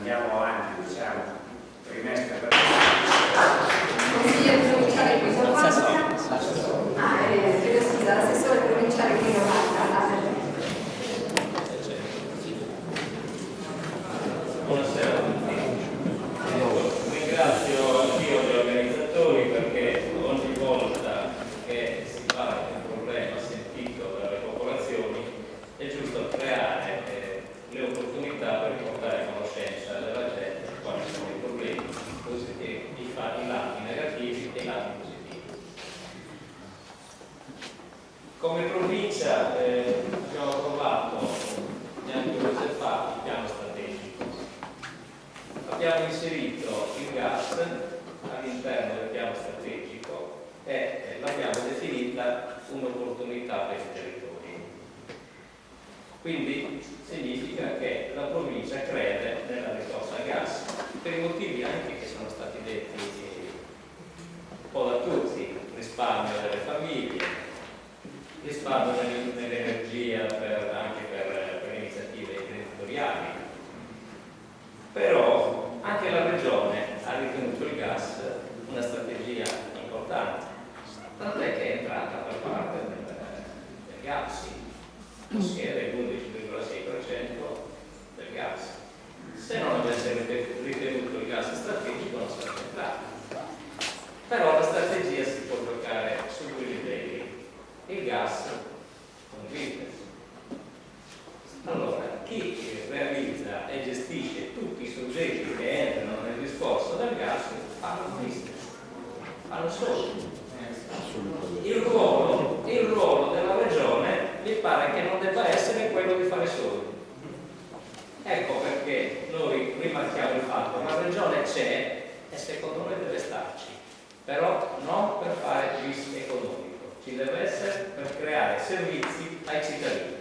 andiamo avanti, diciamo, trimestre per consigliere provinciale qui scusa, l'assessore provinciale qui Buonasera a tutti. Ringrazio anch'io gli organizzatori perché ogni volta che si parla di un problema sentito dalle popolazioni è giusto creare le opportunità per portare a conoscenza della gente di quali sono i problemi, i lati negativi e i lati positivi. Come provincia abbiamo approvato neanche un mese fa il piano strategico. Abbiamo inserito il gas all'interno del piano strategico e l'abbiamo definita un'opportunità per i territori. Quindi significa che la provincia crede nella risorsa gas per i motivi anche che sono stati detti un po' da tutti: risparmio delle famiglie, risparmio nell'energia anche per iniziative imprenditoriali. Però anche la Regione ha ritenuto il gas una strategia importante, tant'è che è entrata per parte del gas, possiede l'11,6% del gas. Se non avesse ritenuto il gas strategico non sarebbe entrato. Però la strategia si può giocare su due livelli: il gas con il business. Allora, chi realizza e gestisce tutti i soggetti che entrano nel discorso del gas fanno business, fanno soldi. Il ruolo della Regione mi pare che non debba essere quello di fare soldi. Ecco perché noi rimarchiamo il fatto che la Regione c'è e secondo noi deve starci, però non per fare bis economico, ci deve essere per creare servizi ai cittadini.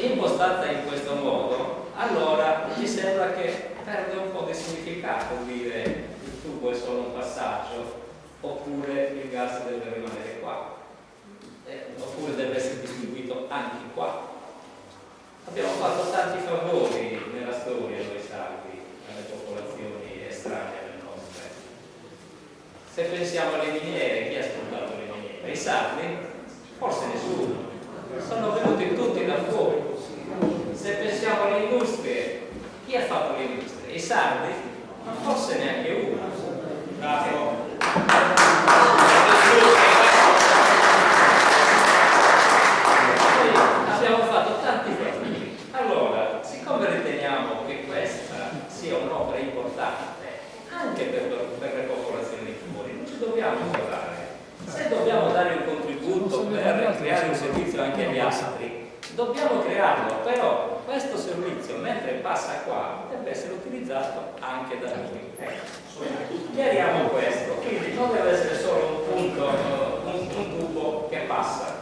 Impostata in questo modo, allora mi sembra che perde un po' di significato dire il tubo è solo un passaggio, oppure il gas deve rimanere qua, oppure deve essere distribuito anche qua. Abbiamo fatto tanti favori nella storia noi sardi alle popolazioni estranee alle nostre. Se pensiamo alle miniere, chi ha sfruttato le miniere? I sardi? Forse nessuno, sono venuti tutti da fuori. Se pensiamo alle industrie, chi ha fatto le industrie? I sardi? Ma forse neanche uno. Bravo. Abbiamo fatto tanti favori. Allora, siccome riteniamo che questa sia un'opera importante anche per le popolazioni di fuori, non ci dobbiamo guardare. Se dobbiamo dare un contributo per creare un servizio anche agli altri, dobbiamo crearlo, però questo servizio, mentre passa qua, deve essere utilizzato anche da noi. Chiariamo questo, quindi non deve essere solo un tubo che passa.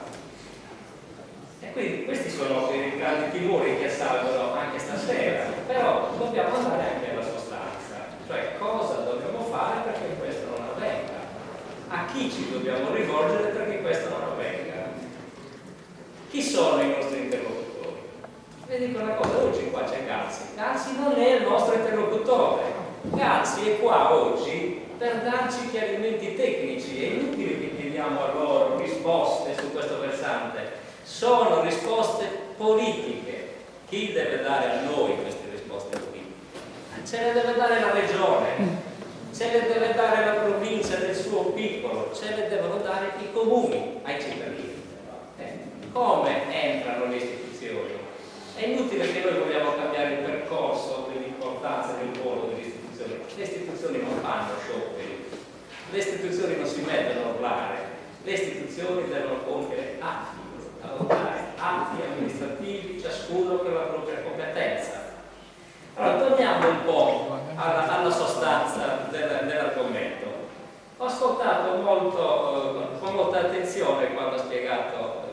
E quindi questi sono i grandi timori che assalgono anche stasera, però dobbiamo andare anche alla sostanza, cioè cosa dobbiamo fare perché questo non avvenga. A chi ci dobbiamo rivolgere perché questo non avvenga? Chi sono i nostri interlocutori? Vi dico una cosa, oggi qua c'è Galsi. Galsi non è il nostro interlocutore. Galsi è qua oggi per darci chiarimenti tecnici. È inutile che chiediamo a loro risposte su questo versante. Sono risposte politiche. Chi deve dare a noi queste risposte politiche? Ce le deve dare la Regione. Ce le deve dare la provincia del suo piccolo, ce le devono dare i comuni ai cittadini. Come entrano le istituzioni? È inutile che noi vogliamo cambiare il percorso dell'importanza del ruolo delle istituzioni. Le istituzioni non fanno scioperi, le istituzioni non si mettono a urlare, le istituzioni devono compiere atti amministrativi, ciascuno per la propria competenza. Allora, torniamo un po' alla sostanza dell'argomento. Ho ascoltato con molta attenzione quando ha spiegato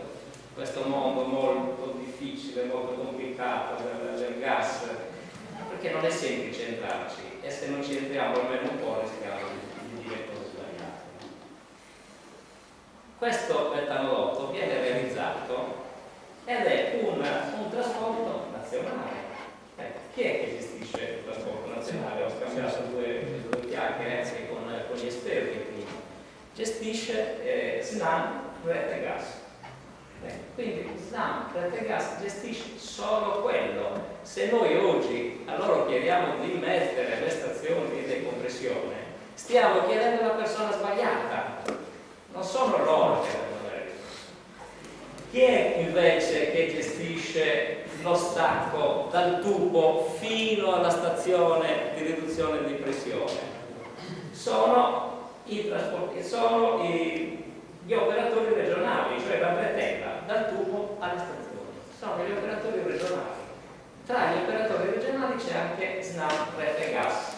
questo mondo molto difficile, molto complicato del gas, perché non è semplice entrarci e se non ci entriamo almeno un po' rischiamo di dire cose sbagliate. Questo metanolotto viene realizzato ed è un trasporto nazionale. Chi è che gestisce il trasporto nazionale? Ho scambiato due chiacchiere anche con gli esperti qui. Gestisce SNAM Rete Gas. Quindi SNAM Rete Gas gestisce solo quello. Se noi oggi a loro chiediamo di mettere le stazioni di decompressione, stiamo chiedendo alla persona sbagliata, non sono loro che devono avere. Chi è invece che gestisce lo stacco dal tubo fino alla stazione di riduzione di pressione? Sono gli operatori regionali, cioè la bretella dal tubo alle stazioni. Sono gli operatori regionali. Tra gli operatori regionali c'è anche SNAM Rete Gas.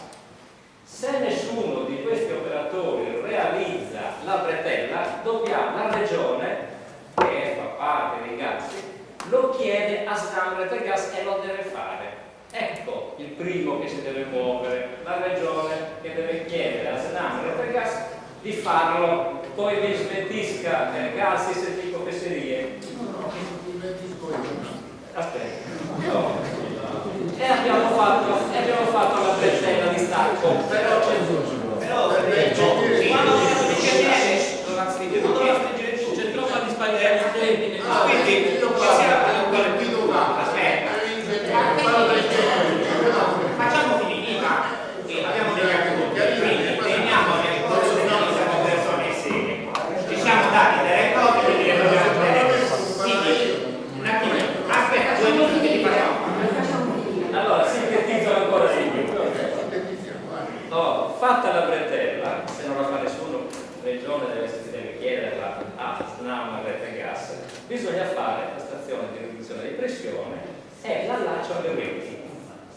Se nessuno di questi operatori realizza la bretella, la regione, che fa parte dei gas, lo chiede a SNAM Rete Gas e lo deve fare. Ecco il primo che si deve muovere, la regione che deve chiedere a SNAM Rete Gas di farlo. Poi vi smentisca Gassi se dico fesserie. Aspetta. No. E abbiamo fatto la bretella di stacco, però c'è troppa disparità di tempi. Facciamo finire, abbiamo degli accordi, quindi teniamo le cose, siamo persone serie, ci siamo dati delle cose, quindi le dobbiamo tenere. Quindi, un attimo, aspetta 2 minuti che ti parliamo. Allora, sintetizzo ancora di più. Fatta la bretella, se non la fa nessuno, regione deve chiederla a SNAM Rete Gas, bisogna fare la stazione di riduzione di pressione e l'allaccio alle reti.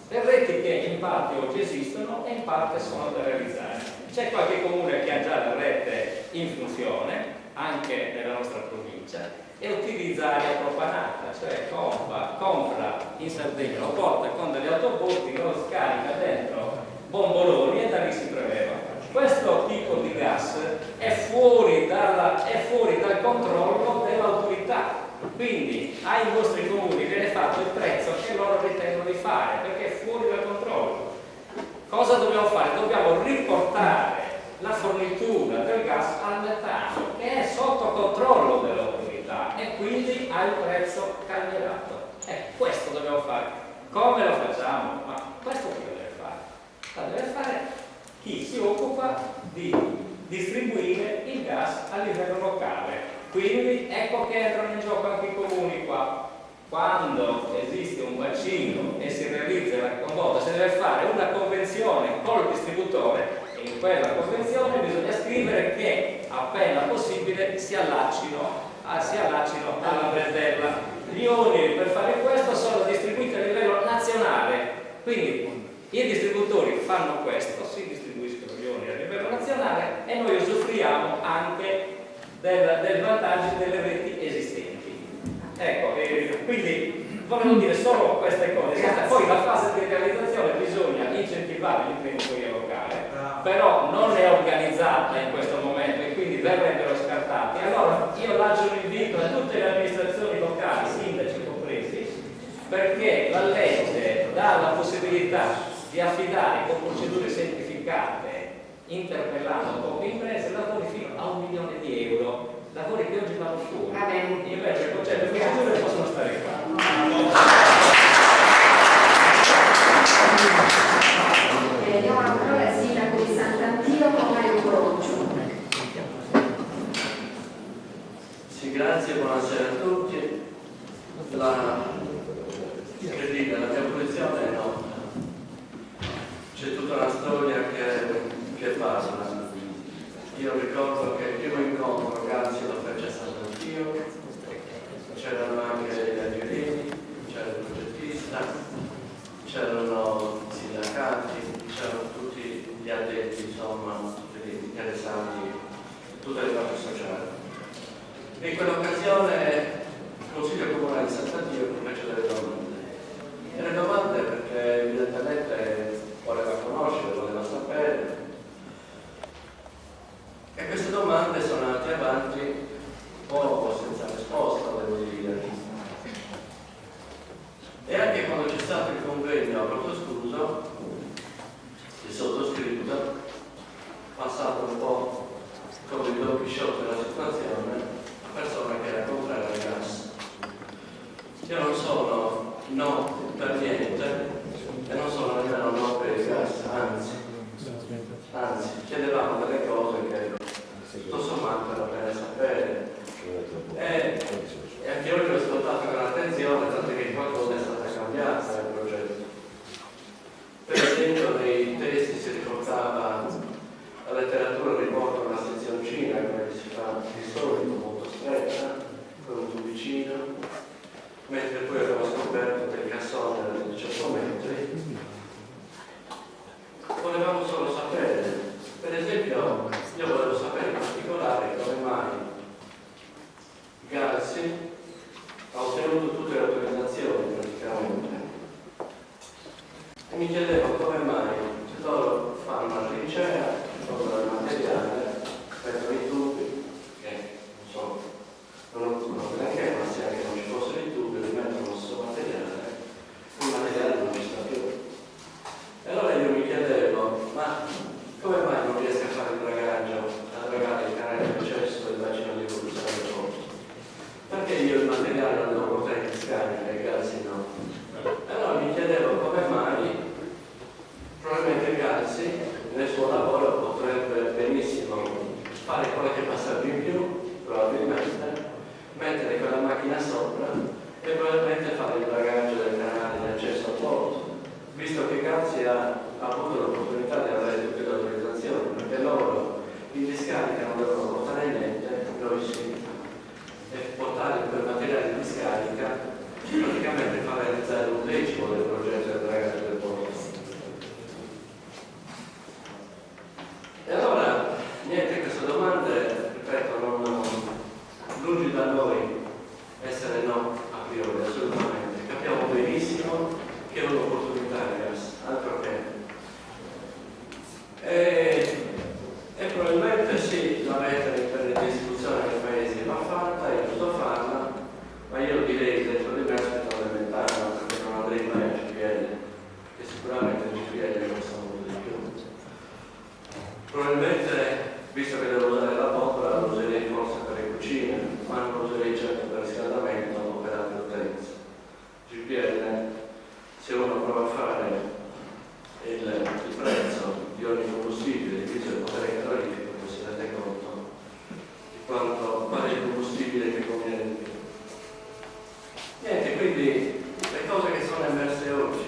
Le reti che in parte oggi esistono e in parte sono da realizzare. C'è qualche comune che ha già la rete in funzione, anche nella nostra provincia, e utilizza aria propanata, cioè compra in Sardegna, lo porta con degli autobotti, lo scarica dentro bomboloni e da lì si preleva. Questo tipo di gas è fuori dal controllo dell'autorità. Quindi ai vostri comuni viene fatto il prezzo che loro ritengono di fare, perché è fuori dal controllo. Cosa dobbiamo fare? Dobbiamo riportare la fornitura del gas al metano, che è sotto controllo dell'autorità e quindi ha il prezzo calmierato. Questo dobbiamo fare. Come lo facciamo? Ma questo chi lo deve fare? Lo deve fare chi si occupa di distribuire il gas a livello locale. Quindi ecco che entrano in gioco anche i comuni qua. Quando esiste un bacino e si realizza la condotta, si deve fare una convenzione col distributore e in quella convenzione bisogna scrivere che appena possibile si allaccino alla bretella. Gli oneri per fare questo sono distribuiti a livello nazionale, quindi i distributori fanno questo, si distribuiscono gli oneri a livello nazionale e noi usufruiamo anche del vantaggio delle reti esistenti. Ecco, quindi volevo dire solo queste cose. Poi la fase di realizzazione bisogna incentivare l'imprenditoria locale, però non è organizzata in questo momento e quindi verrebbero scartati. Allora io lancio un invito a tutte le amministrazioni locali, sindaci compresi, perché la legge dà la possibilità di affidare con procedure semplificate, interpellando poche imprese, lavori fino a 1 milione di euro. Lavori che oggi vanno fuori, invece con certe procedure possono stare qua. Diamo la parola al sindaco di Sant'Antioco, Mario Coroccio. Sì, grazie, buonasera a tutti. La mia posizione è nota. C'è tutta una storia che parla. Io ricordo che il primo incontro Gassi lo fece a Sant'Antioco, c'erano anche gli algerini, c'era il progettista, c'erano i sindacati, c'erano tutti gli addetti, insomma, tutti gli interessati, tutte le parti sociali. In quell'occasione il Consiglio Comunale di Sant'Antioco fece delle domande. E le domande perché evidentemente voleva conoscere, voleva sapere. E queste domande sono andate avanti un po' senza risposta, devo dire. Io non sono no per niente e non sono nemmeno no per il gas, anzi, chiedevamo delle cose che tutto sommato era bene sapere. E anche io l'ho ascoltato con attenzione, tanto che qualcosa è stata cambiata nel progetto. Per esempio nei testi si riportava la letteratura, riporta una sezioncina che si fa di solito molto stretta, con un tubicino, mentre poi abbiamo scoperto che il cassone era di 18 metri. Volevamo solo sapere, per esempio, io volevo sapere in particolare come mai Galsi ha ottenuto tutte le autorizzazioni praticamente. E mi chiedevo come mai loro fanno una trincea, tolgono il materiale, mettono i tubi, che non occupano neanche, ma se anche non ci fossero i tubi, li mettono sul materiale, il materiale non ci sta più. E allora io mi chiedevo, ma come mai non riesco a fare il dragaggio, a dragare il canale di accesso del bacino di evoluzione del posto? Perché io il materiale non lo potrei discarica e i Galsi no? E allora mi chiedevo come mai probabilmente Galsi nel suo lavoro potrebbe benissimo fare qualche passaggio in più, probabilmente, mettere quella macchina sopra e probabilmente fare il dragaggio del canale di accesso al porto, visto che Galsi ha avuto l'opportunità di avere tutte le autorizzazioni, perché loro in discarica non devono portare niente, noi sì, e portare quel materiale in discarica praticamente fa realizzare un decimo del progetto del dragaggio del porto. E allora, niente, queste domande, ripeto, lungi da noi essere no a priori, assolutamente. Capiamo benissimo che è un'opportunità, ragazzi, altro che. E probabilmente sì, la rete per l'istituzione del paese va fatta, è giusto farla, ma io direi che dentro di me aspettano elementare, perché non andrei mai a GPL, che sicuramente il GPL costa molto di più. Probabilmente, visto che devo usare la bombola, lo userei forse per le cucine, ma non lo userei certo per riscaldamento o per altre utenze. GPL, se uno prova a fare il prezzo di ogni combustibile diviso il potere calorifico, non si rende conto di quanto vale il combustibile che conviene di più. Niente, quindi le cose che sono emerse oggi,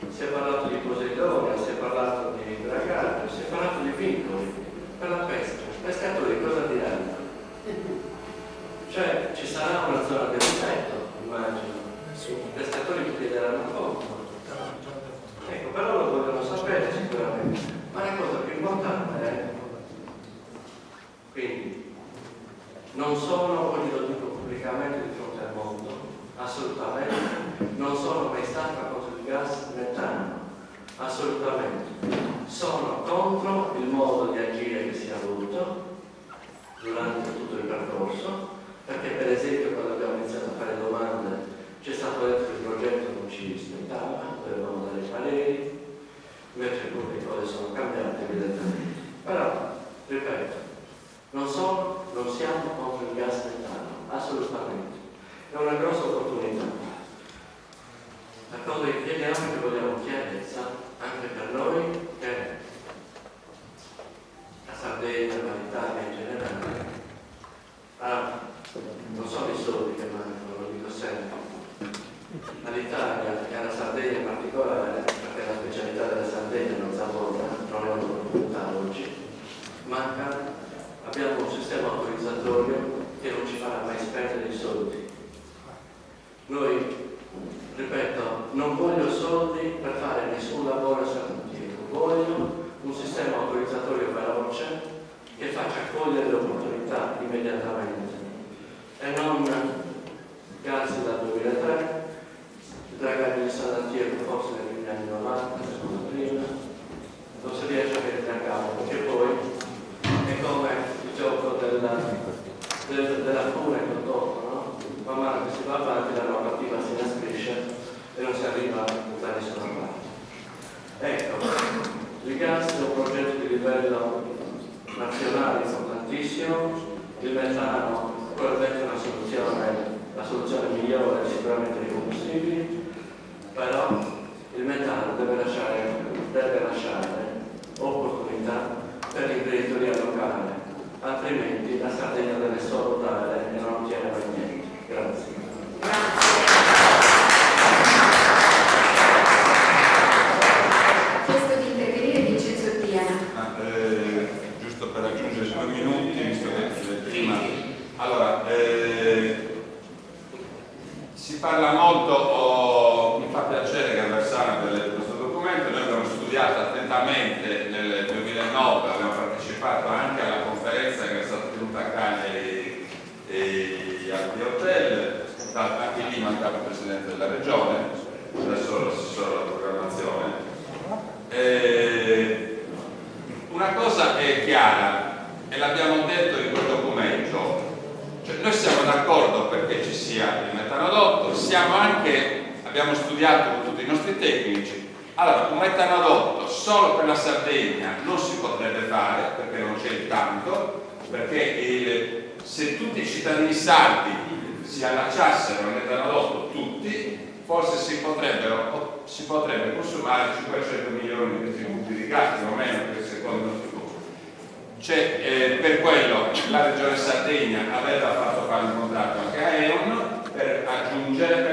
si è parlato di Posidonia, si è parlato di dragaggio, si è parlato di vincoli per la pesca. I pescatori cosa diranno? Cioè ci sarà una zona di rispetto, immagino. I pescatori chiederanno conto. Ecco, però lo vogliono sapere sicuramente. Ma la cosa più importante è, quindi, non sono, oggi lo dico pubblicamente di fronte al mondo, assolutamente, non sono mai stato contro il gas metano, assolutamente. Sono contro il modo di agire che si è avuto durante tutto il percorso, perché per esempio quando abbiamo iniziato a fare domande c'è stato detto che il progetto non ci aspettava, dovevamo dare i pareri, invece poi le cose sono cambiate evidentemente. Però, ripeto, non siamo contro il gas metano, assolutamente. È una grossa opportunità. La cosa che chiediamo è che vogliamo chiarezza anche per noi, che la Sardegna, l'Italia in generale, non sono i soldi che mancano, lo dico sempre. All'Italia e alla Sardegna in particolare, perché la specialità della Sardegna non sapore, non è un'opportunità oggi, abbiamo un sistema autorizzatorio che non ci farà mai spendere i soldi. Noi, ripeto, non voglio soldi per fare nessun lavoro sanitario, voglio un sistema autorizzatorio veloce che faccia cogliere le opportunità immediatamente e non Galsi dal 2003, il dragaggio di San Antiero forse negli primi anni 90, secondo prima, non si riesce a mettere a capo, perché poi è come il gioco della fune col topo, no? Man mano che si va avanti la normativa si inasprisce e non si arriva da nessuna parte. Ecco, il gas è un progetto di livello nazionale importantissimo, il metano probabilmente è una soluzione, la soluzione migliore però il metano deve lasciare opportunità per l'imprenditoria locale, altrimenti la Sardegna deve solo dare e non ottiene mai niente. Grazie. Chiesto di intervenire Vincenzo Triana. Giusto per aggiungere 2 minuti, visto che prima. Allora, si parla molto, mi fa piacere che Aversano abbia letto questo documento, noi abbiamo studiato attentamente nel 2009, abbiamo partecipato anche alla conferenza che è stata tenuta a Cagliari e altri hotel, anche lì mancava il Presidente della Regione, adesso l'assessore alla programmazione. Una cosa è chiara e l'abbiamo detto in quel documento, cioè noi siamo d'accordo perché ci sia il metanodotto, abbiamo studiato con tutti i nostri tecnici. Allora, un metanodotto solo per la Sardegna non si potrebbe fare perché non c'è il tanto, perché se tutti i cittadini sardi si allacciassero al metanodotto tutti, forse si potrebbe consumare 500 milioni di metri cubi di gas, più o meno, secondo il nostro gruppo. Per quello la Regione Sardegna aveva fatto fare un contratto anche a E.ON per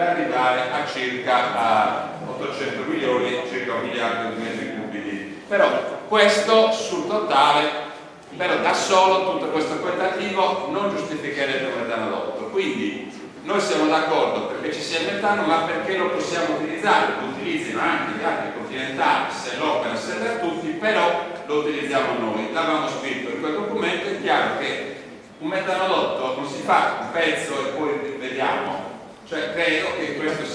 arrivare a circa 800 milioni, circa 1 miliardo di metri cubi però questo sul totale, però da solo tutto questo quantitativo non giustificherebbe un metanodotto. Quindi noi siamo d'accordo perché ci sia il metano, ma perché lo possiamo utilizzare, lo utilizzino anche gli altri continentali, se l'opera serve a tutti, però lo utilizziamo noi. L'avevamo scritto in quel documento, è chiaro che un metanodotto non si fa un pezzo e poi vediamo, cioè credo che questo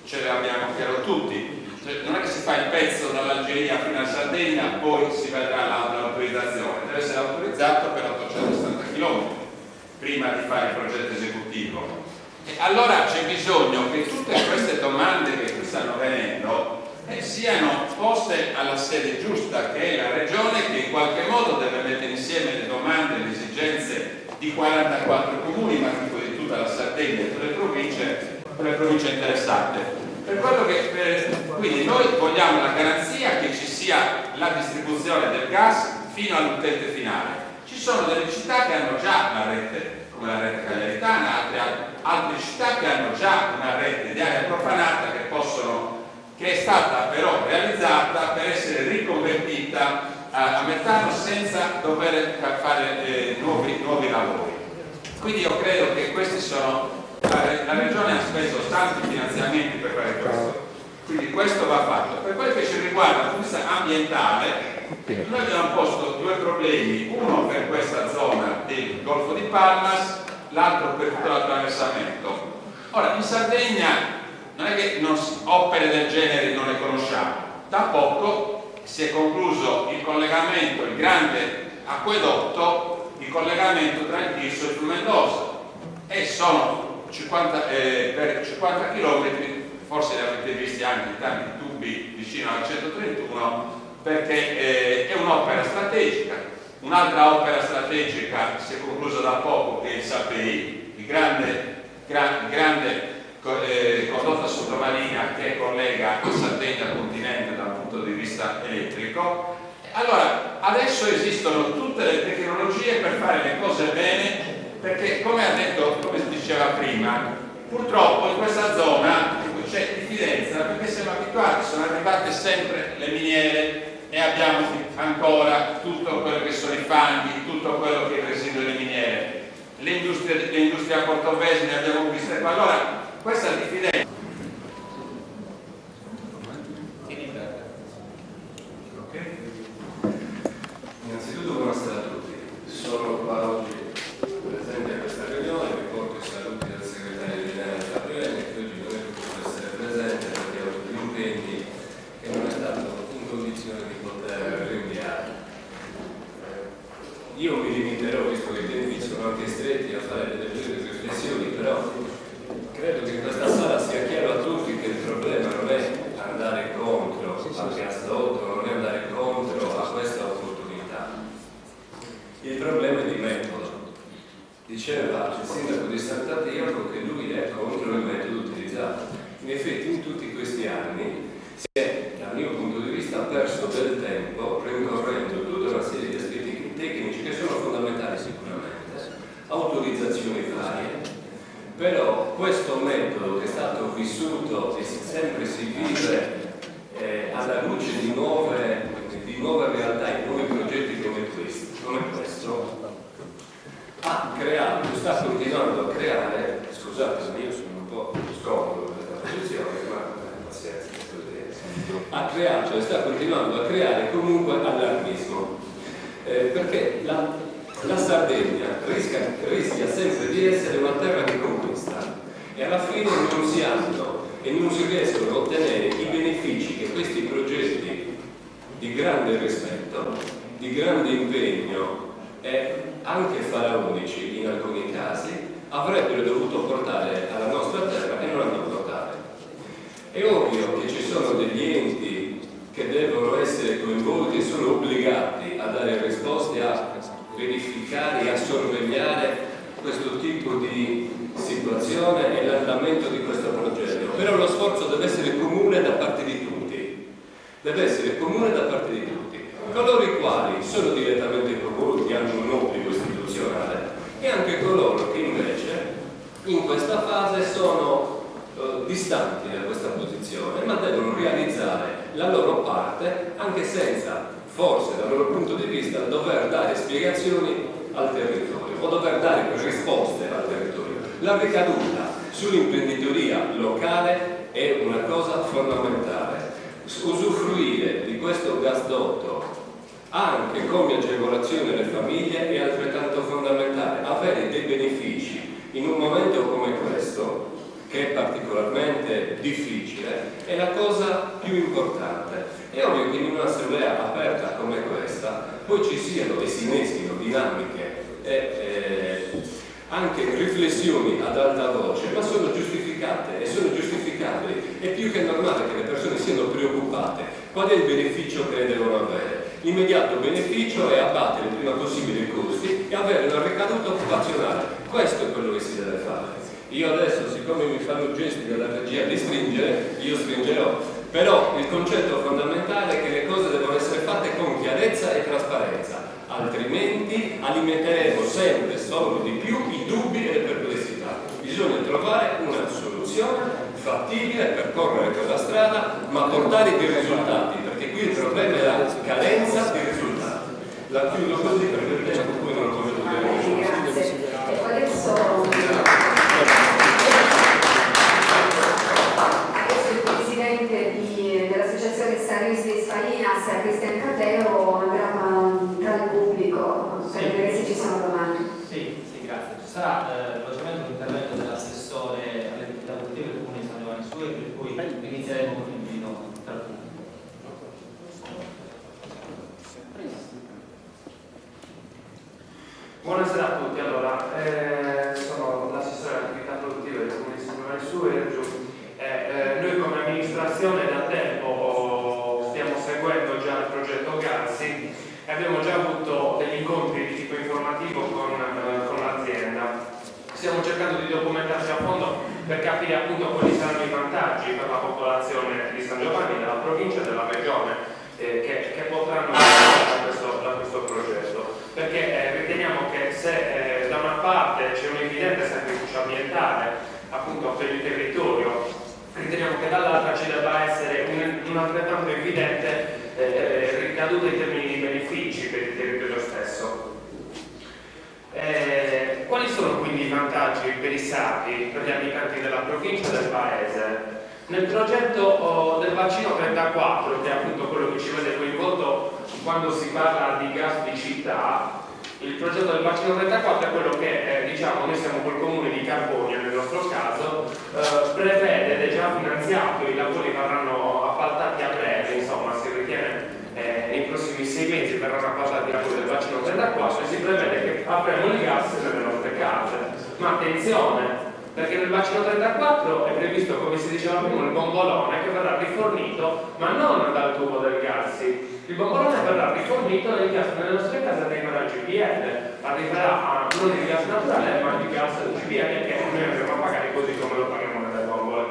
ce l'abbiamo chiaro tutti, cioè, non è che si fa il pezzo dall'Algeria fino a Sardegna, poi si vedrà l'autorizzazione, deve essere autorizzato per 870 km prima di fare il progetto esecutivo. E allora c'è bisogno che tutte queste domande che qui stanno venendo siano poste alla sede giusta, che è la Regione, che in qualche modo deve mettere insieme le domande e le esigenze di 44 comuni, ma di tutta la Sardegna e tutte le province interessate. Quindi noi vogliamo la garanzia che ci sia la distribuzione del gas fino all'utente finale. Ci sono delle città che hanno già una rete, come la rete cagliaritana, altre città che hanno già una rete di area profanata che è stata però realizzata per essere riconvertita a metano senza dover fare nuovi lavori. Quindi io credo che questi sono. La Regione ha speso tanti finanziamenti per fare questo, quindi questo va fatto. Per quel che ci riguarda dal punto di vista ambientale, noi abbiamo posto 2 problemi, uno per questa zona del Golfo di Palmas, l'altro per tutto l'attraversamento. Ora, in Sardegna non è che opere del genere non le conosciamo, da poco si è concluso il collegamento, il grande acquedotto, il collegamento tra il Tirso e il Mendoza, e sono 50 km, forse li avete visti anche tanti tubi vicino al 131, perché è un'opera strategica. Un'altra opera strategica si è conclusa da poco, che è il SAPEI, il grande condotta sottomarina che collega Sardegna al continente dal punto di vista elettrico. Allora, adesso esistono tutte le tecnologie per fare le cose bene, perché come si diceva prima, purtroppo in questa zona c'è diffidenza, perché siamo abituati, sono arrivate sempre le miniere e abbiamo ancora tutto quello che sono i fanghi, tutto quello che è il residuo delle miniere, le industrie a Portovesme ne abbiamo viste qua. Allora questa diffidenza innanzitutto buonasera a tutti, sono qua oggi presente a questa riunione, riporto i saluti del segretario generale Gabriele, che oggi non è potuto essere presente perché ha avuto impegni che non è stato in condizione di poter rinviare. Io mi limiterò, visto che i tempi sono anche stretti, a fare delle brevi riflessioni, però credo che in questa sala sia chiaro vissuto e sempre si vive alla luce di nuove realtà, di nuovi progetti come questo, ha creato, sta continuando a creare, scusatemi, io sono un po' scomodo per questa posizione, ma pazienza, ha creato e sta continuando a creare comunque allarmismo, perché la Sardegna rischia sempre di essere una terra di conquista e alla fine non si hanno e non si riescono a ottenere i benefici che questi progetti di grande rispetto, di grande impegno e anche faraonici in alcuni casi avrebbero dovuto portare alla nostra terra e non hanno portato. È ovvio che ci sono degli enti che devono essere coinvolti e sono obbligati a dare risposte, a verificare e a sorvegliare questo tipo di situazione e l'andamento di questo progetto, però lo sforzo deve essere comune da parte di tutti, deve essere comune da parte di tutti, coloro i quali sono direttamente coinvolti, hanno un obbligo istituzionale, e anche coloro che invece in questa fase sono distanti da questa posizione, ma devono realizzare la loro parte anche senza, forse dal loro punto di vista, dover dare spiegazioni al territorio o dover dare risposte al territorio. La ricaduta sull'imprenditoria locale è una cosa fondamentale. Usufruire di questo gasdotto anche come agevolazione alle famiglie è altrettanto fondamentale. Avere dei benefici in un momento come questo, che è particolarmente difficile, è la cosa più importante. È ovvio che in un'assemblea aperta come questa poi ci siano e si inneschino dinamiche e anche riflessioni ad alta voce, ma sono giustificate e sono giustificabili. È più che normale che le persone siano preoccupate. Qual è il beneficio che ne devono avere? L'immediato beneficio è abbattere il prima possibile i costi e avere una ricaduta occupazionale. Questo è quello che si deve fare. Io adesso, siccome mi fanno gesti dalla regia di stringere, io stringerò. Però il concetto fondamentale è che le cose devono essere fatte con chiarezza e trasparenza, altrimenti alimenteremo sempre solo di più i dubbi e le perplessità. Bisogna trovare una soluzione fattibile, percorrere quella strada, ma portare dei risultati, perché qui il problema è la carenza di risultati. La chiudo così perché il tempo poi non lo come Grazie. E adesso il presidente dell'associazione Staristi e Sfalinas, Cristian Cateo, andrà tra il pubblico per vedere se ci sono domande. Sì, grazie. Ci sarà velocemente un intervento dell'assessore alle attività produttive del Comune di San Giovanni Sue, per cui inizieremo con l'invito tra il pubblico. Buonasera a tutti, allora, sono l'assessore alle attività produttive del Comune di San Giovanni Sue. Noi come amministrazione da tempo stiamo seguendo già il progetto Garzi e abbiamo già avuto degli incontri di tipo informativo con l'azienda. Stiamo cercando di documentarci a fondo per capire appunto quali saranno i vantaggi per la popolazione di San Giovanni, della provincia e della regione che potranno da questo progetto. Perché riteniamo che se da una parte c'è un evidente sacrificio ambientale appunto per il territorio, riteniamo che dall'altra ci debba essere un altrettanto evidente ricaduta in termini di benefici per il territorio stesso. Quali sono quindi i vantaggi per i sardi, per gli abitanti della provincia e del paese? Nel progetto del bacino 34, che è appunto quello che ci vede coinvolto quando si parla di gas di città, il progetto del bacino 34 è quello che diciamo, noi siamo col comune di Carbonia nel nostro caso, prevede ed è già finanziato, i lavori verranno appaltati a breve, insomma si ritiene nei prossimi 6 mesi verranno appaltati i lavori del bacino 34 e si prevede che avremo il gas nelle nostre case. Ma attenzione, perché nel bacino 34 è previsto, come si diceva prima, il bombolone che verrà rifornito, ma non dal tubo del Garzi. Il bombolone verrà rifornito e il gas nelle nostre case arriverà al GPL, arriverà non il gas naturale, ma il gas GPL che noi andremo a pagare così come lo paghiamo nelle bombole.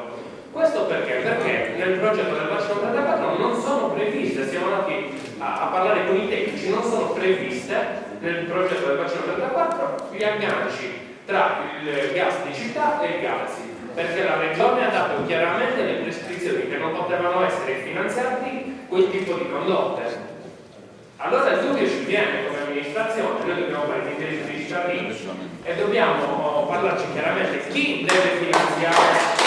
Questo perché? Perché nel progetto del bacino 34 non sono previste, siamo andati a parlare con i tecnici, non sono previste nel progetto del bacino 34 gli agganci tra il gas di città e il Garzi, perché la regione ha dato chiaramente le prescrizioni che non potevano essere finanziati quel tipo di condotte. Allora il dubbio ci viene come amministrazione, noi dobbiamo fare l'interesse dei cittadini e dobbiamo parlarci chiaramente chi deve finanziare.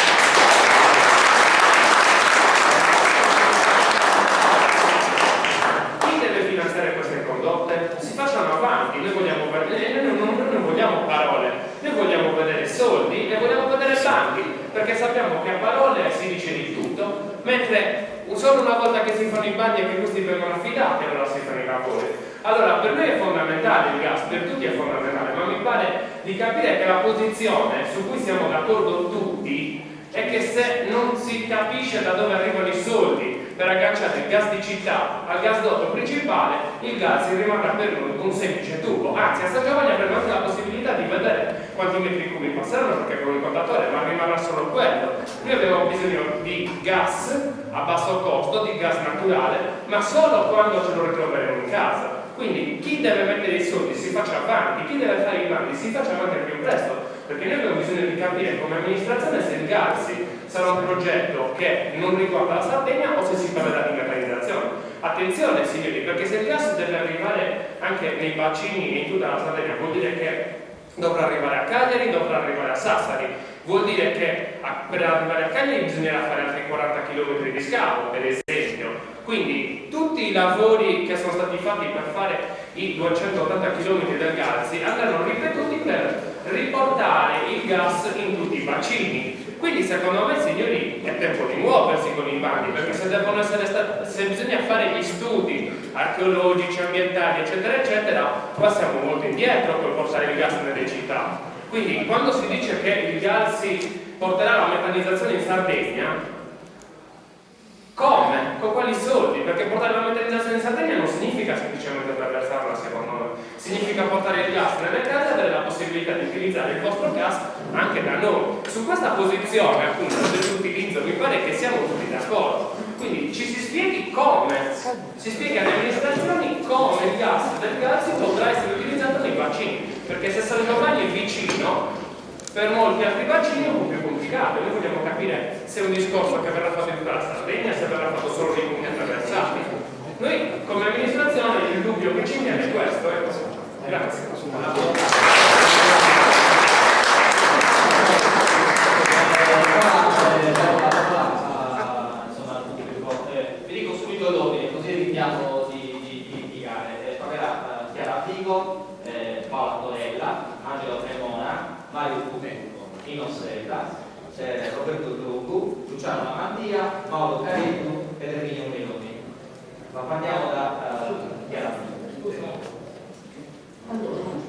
Queste condotte si facciano avanti, noi vogliamo vedere, noi non vogliamo parole, noi vogliamo vedere soldi e vogliamo vedere banchi, perché sappiamo che a parole si dice di tutto, mentre solo una volta che si fanno i bagni e che questi vengono affidati allora si fanno i lavori. Allora per noi è fondamentale il gas, per tutti è fondamentale, ma mi pare di capire che la posizione su cui siamo d'accordo tutti è che se non si capisce da dove arrivano i soldi per agganciare il gas di città al gasdotto principale, il gas rimarrà per noi un semplice tubo. Anzi, a San Giovanni avremo anche la possibilità di vedere quanti metri cubi passeranno, perché con il contatore, ma rimarrà solo quello. Noi abbiamo bisogno di gas a basso costo, di gas naturale, ma solo quando ce lo ritroveremo in casa. Quindi chi deve mettere i soldi si faccia avanti, chi deve fare i bandi si faccia avanti al più presto, perché noi abbiamo bisogno di capire come amministrazione se il Galsi sarà un progetto che non riguarda la Sardegna o se si parlerà di meccanizzazione. Attenzione signori, perché se il gas deve arrivare anche nei bacini e in tutta la Sardegna vuol dire che dovrà arrivare a Cagliari, dovrà arrivare a Sassari, vuol dire che per arrivare a Cagliari bisognerà fare altri 40 km di scavo, per esempio. Quindi tutti i lavori che sono stati fatti per fare i 280 km del Galsi andranno ripetuti per riportare il gas in tutti i bacini. Quindi secondo me signori è tempo di muoversi con i bandi, perché se bisogna fare gli studi archeologici, ambientali eccetera eccetera, qua siamo molto indietro per portare il gas nelle città. Quindi quando si dice che il Galsi porterà la meccanizzazione in Sardegna, come? Con quali soldi? Perché portare la meccanizzazione in Sardegna non significa semplicemente per versarla, secondo me. Significa portare il gas nelle case e avere la possibilità di utilizzare il vostro gas anche da noi. Su questa posizione, appunto, dell'utilizzo, mi pare che siamo tutti d'accordo. Quindi ci si spieghi come, si spiega alle amministrazioni come il gas del gas potrà essere utilizzato nei bacini. Perché se San Giovanni è vicino, per molti altri bacini è un po' più complicato. Noi vogliamo capire se è un discorso che verrà fatto in tutta la Sardegna, se verrà fatto solo nei comuni attraversati. Noi come amministrazione il dubbio che ci viene è questo. Grazie. Vi dico subito l'ordine, così evitiamo di gare. Pagherà Chiara Figo, Paola Torella, Angelo Cremona, Mario Fumetto, Nino Sella, Roberto Drugu, Luciano Lamandia, Mauro Caretto ed Erminio Meloni. Ma partiamo da Chiara Figo.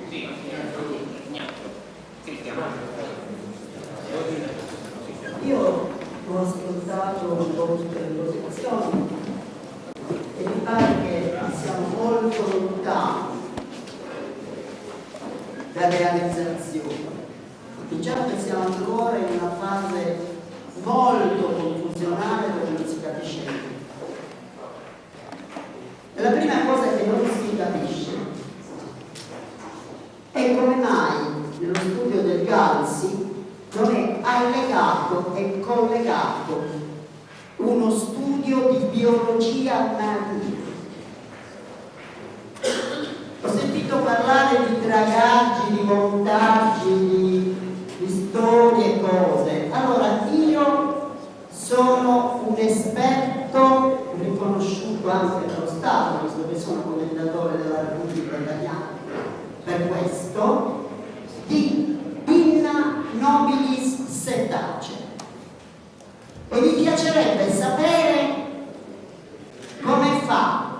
Sì, io ho ascoltato un po' tutte le posizioni e mi pare che siamo molto lontani da realizzazione. Diciamo che siamo ancora in una fase molto confusionale dove non si capisce niente. E la prima cosa che non si capisce è come mai nello studio del Galsi non è allegato e collegato uno studio di biologia marina. Ho sentito parlare di dragaggi, di montaggi, di storie e cose. Allora, io sono un esperto riconosciuto anche dallo Stato, visto che sono commendatore della Repubblica Italiana, per questo, di Inna Nobilis Cetacea. E mi piacerebbe sapere come fa,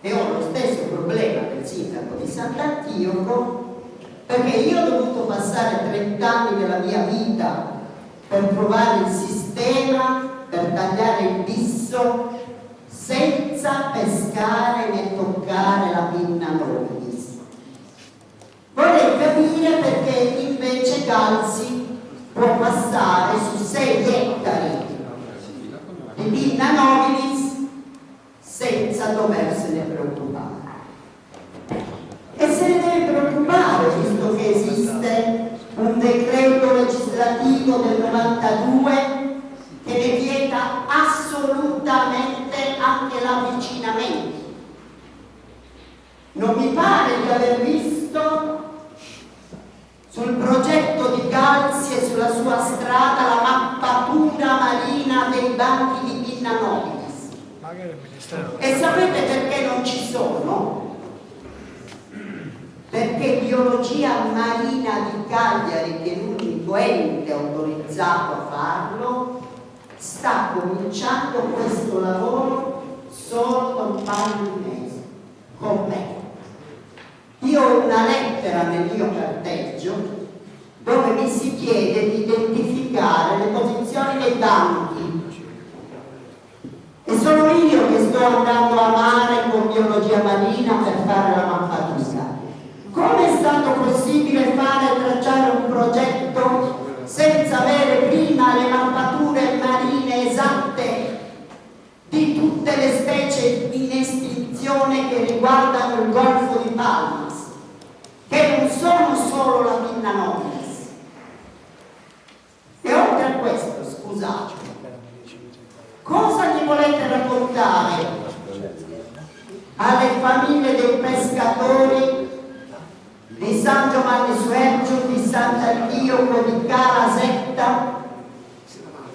e ho lo stesso problema del sindaco di Sant'Antioco, perché io ho dovuto passare 30 anni della mia vita per provare il sistema, per tagliare il bisso, senza pescare né toccare la pinna nobilis. Vorrei capire perché invece Galsi può passare su 6 ettari di pinna nobilis senza doversene preoccupare. E se ne deve preoccupare, visto che esiste un decreto legislativo del 92 che nell'avvicinamento. Non mi pare di aver visto sul progetto di Galzi e sulla sua strada la mappatura marina dei banchi di Pinna Nobis. E sapete perché non ci sono? Perché Biologia Marina di Cagliari, che è l'unico ente autorizzato a farlo, sta cominciando questo lavoro solo da un paio di mesi con me. Io ho una lettera nel mio carteggio dove mi si chiede di identificare le posizioni dei banchi e sono io che sto andando a mare con Biologia Marina per fare la mappatura. Come è stato possibile tracciare un progetto senza avere prima le mappature marine esatte di tutte le specie in estinzione che riguardano il Golfo di Palmas, che non sono solo la Pinna Nobis? E oltre a questo, scusate, cosa gli volete raccontare alle famiglie dei pescatori di San Giovanni Suergio, di Sant'Antioco, di Calasetta,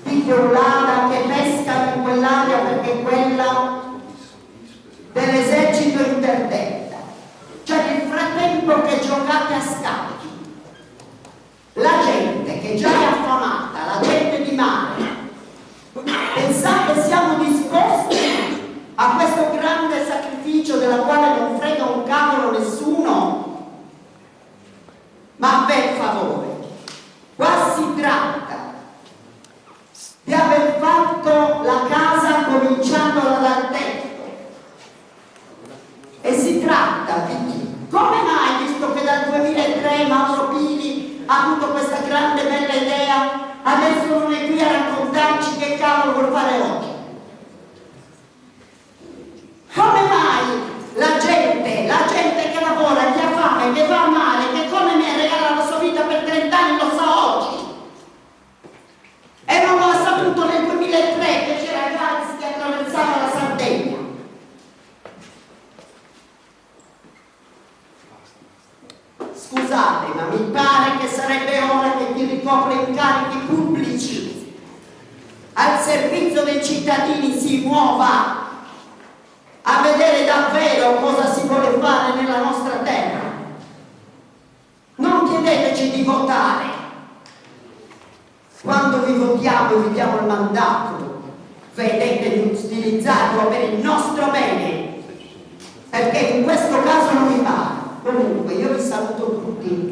di Teulada, che pescano in quell'area perché è quella dell'esercito interdetta? Cioè, nel frattempo che giocate a scacchi, la gente che già è affamata, la gente di mare, pensate siamo disposti a questo grande sacrificio della quale non frega un cavolo nessuno? Ma per favore, qua si tratta di aver fatto la casa cominciandola dal tetto, e si tratta di come mai, visto che dal 2003 Mauro Pili ha avuto questa grande bella idea, adesso non è qui a raccontarci che cavolo vuol fare oggi? Come mai la gente che lavora, che ha fame, che va male, che come me regala la sua vita per 30 anni, lo sa oggi? E non lo ha saputo nel 2003 che c'era Galzi che attraversava la Sardegna. Scusate, ma mi pare che sarebbe ora che chi ricopre incarichi pubblici al servizio dei cittadini si muova a vedere davvero cosa si vuole fare nella nostra terra. Non chiedeteci di votare. Quando vi votiamo e vi diamo il mandato, vedete di utilizzarlo per il nostro bene, perché in questo caso non mi pare. Comunque, io vi saluto tutti.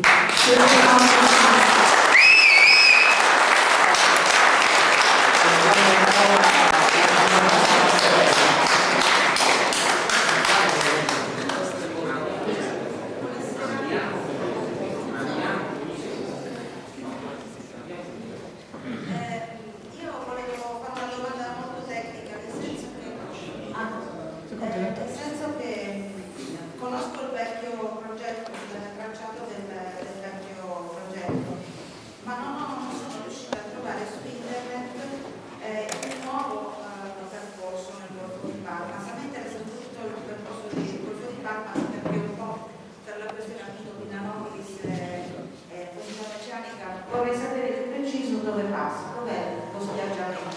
Vorrei sapere più preciso dove passa, dov'è lo spiaggiamento?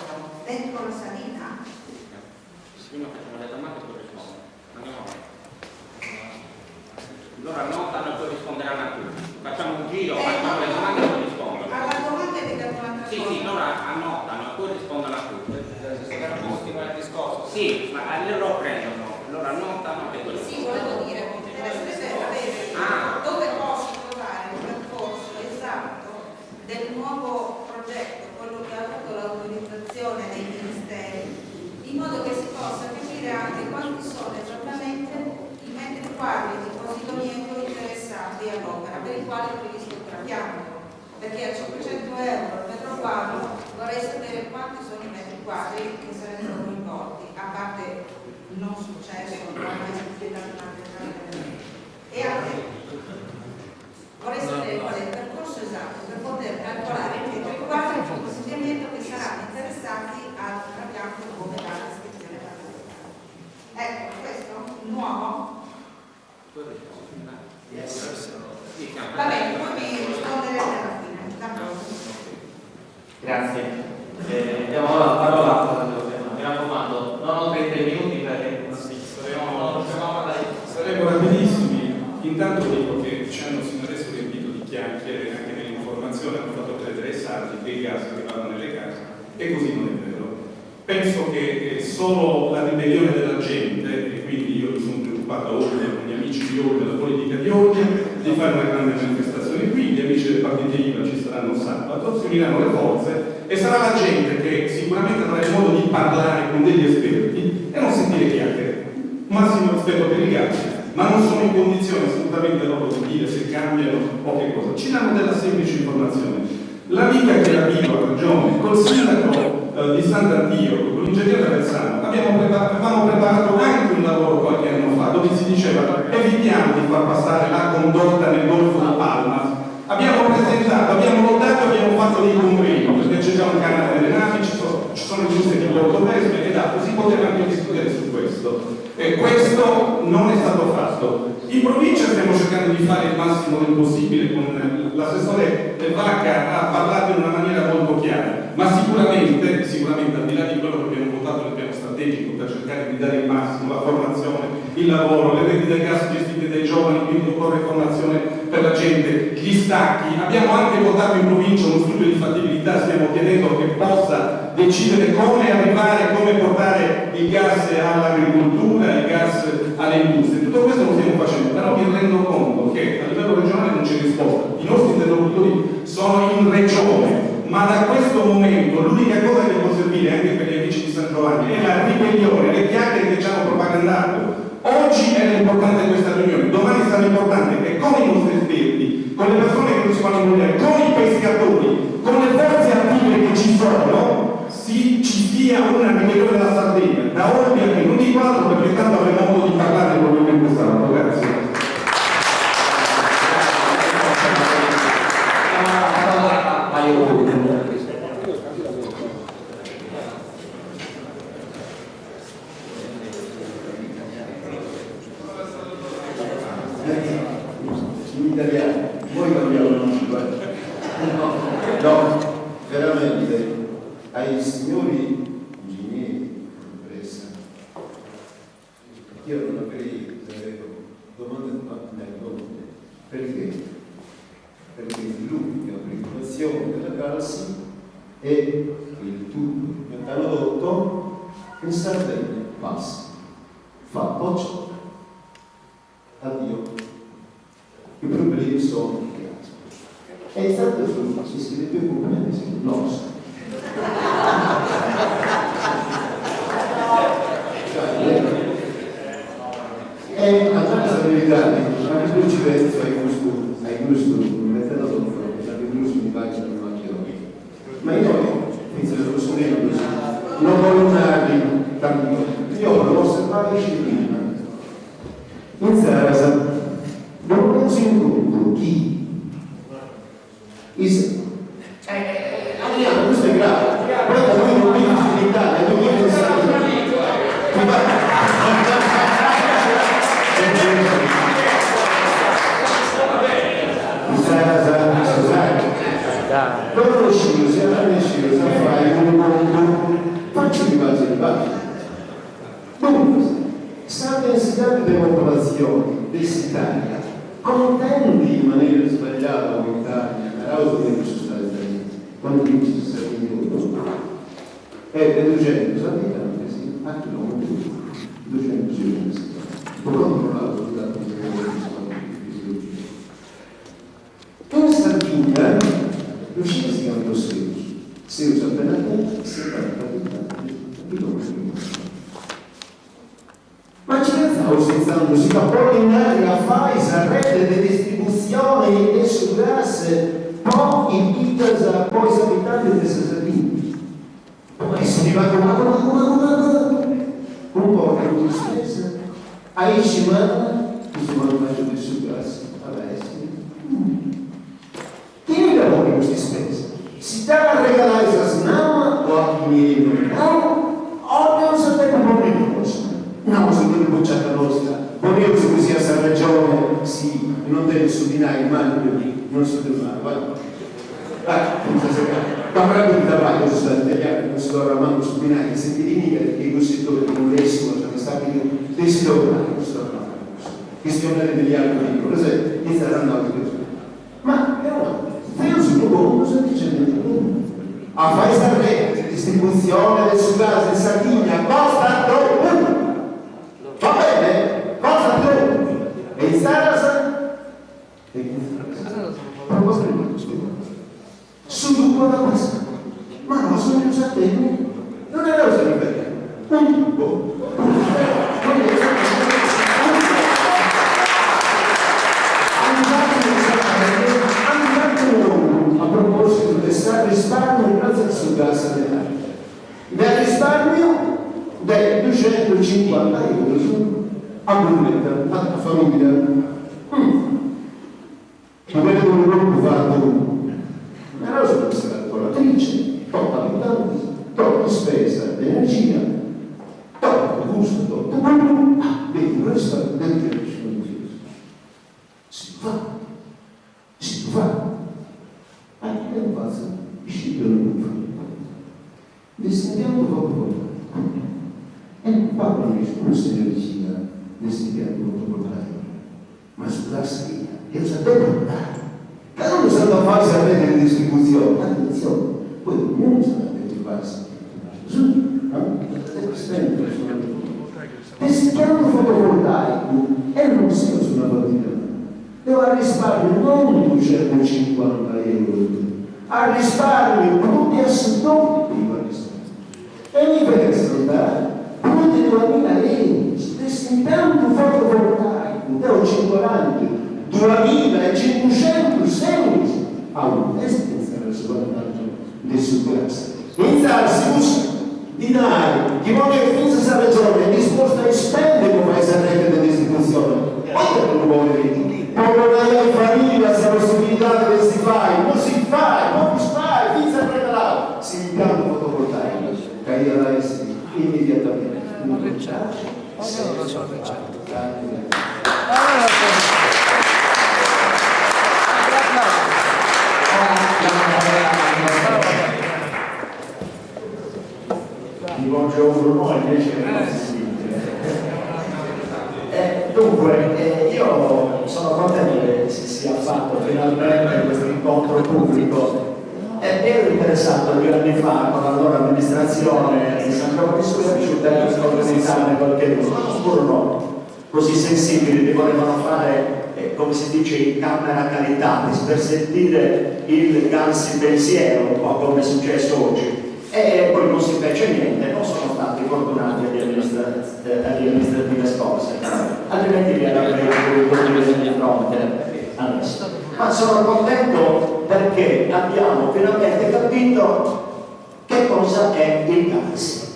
Dentro la salina? Io facciamo le domande e poi rispondo. Andiamo avanti. Loro annotano e poi risponderanno a tutti. Facciamo un giro, facciamo le domande e poi rispondono. Alla domanda vi danno un'altra cosa. Sì, loro annotano e poi rispondono a tutti. Se per continuare il discorso. Sì, ma loro prendono, loro annotano e poi rispondono. Sì, volevo dire, mi interesserebbe avere dove posso trovare il percorso esatto del nuovo progetto, quello che ha avuto l'autorizzazione dei ministeri, in modo che si possa capire anche quanti sono esattamente i metri quadri di positonieto interessati all'opera, per i quali è previsto il trapianto. Perché a 500 euro al metro quadro vorrei sapere quanti sono i metri quadri che sarebbero coinvolti, a parte il non successo, non è mai spietato e anche vorrei sapere qual è il percorso esatto per poter calcolare i metri quadri di consigliamento che saranno interessati al trapianto come la descrizione parlamentare. penso che solo la ribellione della gente, e quindi io mi sono preoccupato oggi con gli amici di oggi, della politica di oggi, di fare una grande manifestazione qui, gli amici del partito IVA ci saranno sabato, si uniranno le forze e sarà la gente che sicuramente avrà il modo di parlare con degli esperti e non sentire chiacchiere. Massimo rispetto per i gas, ma non sono in condizione assolutamente loro di dire se cambiano o che cosa. Ci danno della semplice informazione. L'amica che era viva ha ragione, col sindaco di Sant'Antioco, con l'ingegnere Aversano, avevamo preparato anche un lavoro qualche anno fa dove si diceva evitiamo di far passare la condotta nel Golfo di Palmas. Abbiamo presentato, abbiamo lottato, abbiamo fatto dei convegni perché c'è già un canale delle navi, ci sono industrie di Porto Vespe ed altro, si poteva anche discutere su questo. E questo non è stato fatto. In provincia stiamo cercando di fare il massimo del possibile, con l'assessore Vacca ha parlato in una maniera molto chiara, ma sicuramente al di là di quello che abbiamo votato nel piano strategico per cercare di dare il massimo, la formazione, il lavoro, le reti del gas gestite dai giovani, quindi occorre formazione per la gente, gli stacchi, abbiamo anche votato in provincia uno studio di fattibilità, stiamo chiedendo che possa decidere come arrivare, come portare il gas all'agricoltura, il gas alle industrie. Tutto questo lo stiamo facendo, però mi rendo conto che a livello regionale non c'è risposta. I nostri interlocutori sono in regione, ma da questo momento l'unica cosa che può servire anche per gli amici di San Giovanni è la ribellione, le chiacchiere che ci hanno propagandato. Oggi era importante questa riunione, domani sarà importante che con i nostri esperti, con le persone che non si vanno a muovere, con i pescatori, con le forze attive che ci sono, ci sia una ribellione della Sardegna, da Olbia a non di quadro, perché tanto avremo modo di parlare probabilmente sabato. Grazie. In italiano, voi cambiamo il nome, no, veramente ai signori ingegneri d'impresa io non avrei domande perché l'unica preoccupazione della casa è il tubo di metanodotto in Sardegna passa, fa boccia, addio. I problemi sono che è stato ci si deve preoccupare di nostro. E a tutta la verità, ma che ci penso ai gusti metanodotto, ai gusti di pagina di maccheroni. Ma io penso che lo sono così, non volontari, tanto. Io lo osservare disciplina. In Sarasa non penso in gruppo chi? Adriano, questo è grave. Guarda, noi non viviamo in Italia, noi viviamo in Sarasa. In Sarasa, scusate. Non riuscivo, se non riuscivo a fare un mondo, faccio di base di base. Dunque, sta densità di popolazione densitaria contenti in maniera sbagliata o in Italia, a causa di sono stati italiani, quando vinci sono stati in è 200 abitanti, sì, a chilometri, 200 chilometri. Poi controllato i dati di in Sardegna riuscite si chiamano secchi, si usa appena tempo, 70 abitanti, chilometri. Ma ci pensavo senza si fa poi in aria, fai, rete di distribuzione di su gas, poi in Italia, poi si abitanti di Sardegna. Poi si arriva con un po' di spesa, a Ishimana, che si mangia di su gas, all'est. Chi lavora in queste spese? Si dà a regalare la snama o a chi mi no? O non sapete come di cosa? No, se non è bocciata nostra, volevo se così a San Ragione, sì, non devo subinare, ma non so del male, guarda. Ma proprio da vai, cosa sta italiano, non si dovrà manco subinare, che senti di mica, perché così dove non riesco, cioè mi sta più, si dovrà, non si dovrà fare questo. Questionare degli altri piccoli, cos'è? Inizieranno a dire. Ma, però, fai un sito buono, cosa dice? A fare sta rete di distribuzione del gas in Sardegna costa troppo. Va bene? Costa troppo. E in Sarasa? Su tubo da questo. Ma no, sono usate non è cosa di perché. Un tubo. A proposito del risparmio grazie sul gas dell'aria. Del risparmio dei 250 euro a bolletta, a famiglia. Ma vedo un gruppo fatto una rosa per essere calcolatrice, troppa abitanti, troppa spesa di energia, troppo gusto, troppo buono. Vedi, questo è del tempo. Si fa. Anche nel vaso, uscito non fa. Destiniamo poco. E non parlo di espulso di energia, destiniamo poco. Ma sulla schiena, io sapevo portare. Cada uno sa da fare sapere di distribuzione. Attenzione, poi non sapete di fare. Destiniamo fotovoltaico e non sia sulla partita. Devo al risparmio non 250 euro, al risparmio tutti a tutti e mi pensano da più di 2000 euro, destinando fotovoltaico, devo 5 anni, 2500 euro a un destinare il vantaggio del superazzo. Iniziarsi usa dinari, chi vuole che questa regione è disposta a spendere come questa rete di distribuzione, poi non vuole dire. Non hai famiglia, se la possibilità che si fa, non si fa, pizza preparato, si impianta fotovoltaico, carirà immediatamente. Non recciarci, non so buongiorno, noi invece dunque, io sono contento che si sia fatto finalmente questo incontro pubblico. Ero interessato 2 anni fa con la loro amministrazione in San Giovanni Sulci per organizzarne qualche cosa, non furono così sensibili, li volevano fare, come si dice, in camera caritatis, per sentire il gansi pensiero, un po' come è successo oggi. E poi non si fece niente, non sono stati fortunati agli amministrative scorse, altrimenti li avrei voluto di fronte adesso. Ma sono contento perché abbiamo finalmente capito che cosa è il gas.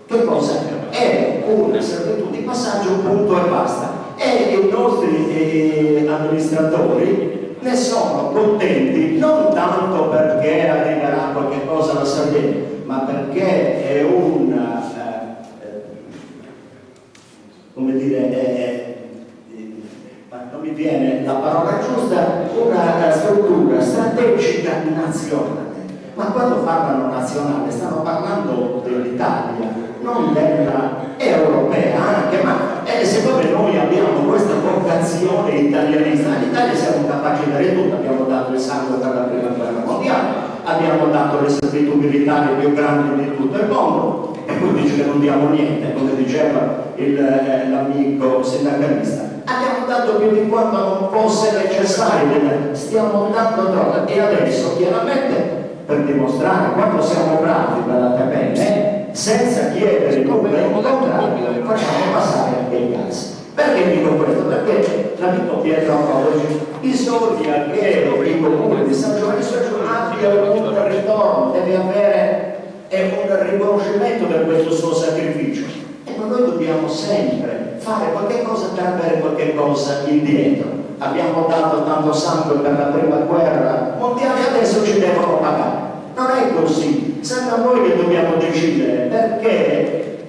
Che cosa è? È una servitù di passaggio, punto e basta. E i nostri amministratori ne sono contenti non tanto perché arriverà qualche cosa alla Sardegna, ma perché è una come dire non mi viene la parola giusta, una struttura strategica nazionale. Ma quando parlano nazionale stanno parlando dell'Italia, non della europea anche, ma siccome noi abbiamo questa vocazione italianista, all'Italia siamo capaci di dare tutto, abbiamo dato il sangue per la prima guerra mondiale, abbiamo dato le servitù militari più grandi di tutto il mondo e poi dice che non diamo niente, come diceva l'amico sindacalista. Abbiamo dato più di quanto non fosse necessario, stiamo dando troppo e adesso chiaramente per dimostrare quanto siamo bravi, guardate bene, senza chiedere nulla in contrario, facciamo passare anche il gas. Perché dico questo? Perché l'amico Pietro oggi bisogna che il comune di San Giovanni abbia un ritorno, deve avere un riconoscimento per questo suo sacrificio. E noi dobbiamo sempre fare qualche cosa per avere qualche cosa indietro. Abbiamo dato tanto sangue per la prima guerra mondiale, adesso ci devono pagare. Non è così, siamo noi che dobbiamo decidere, perché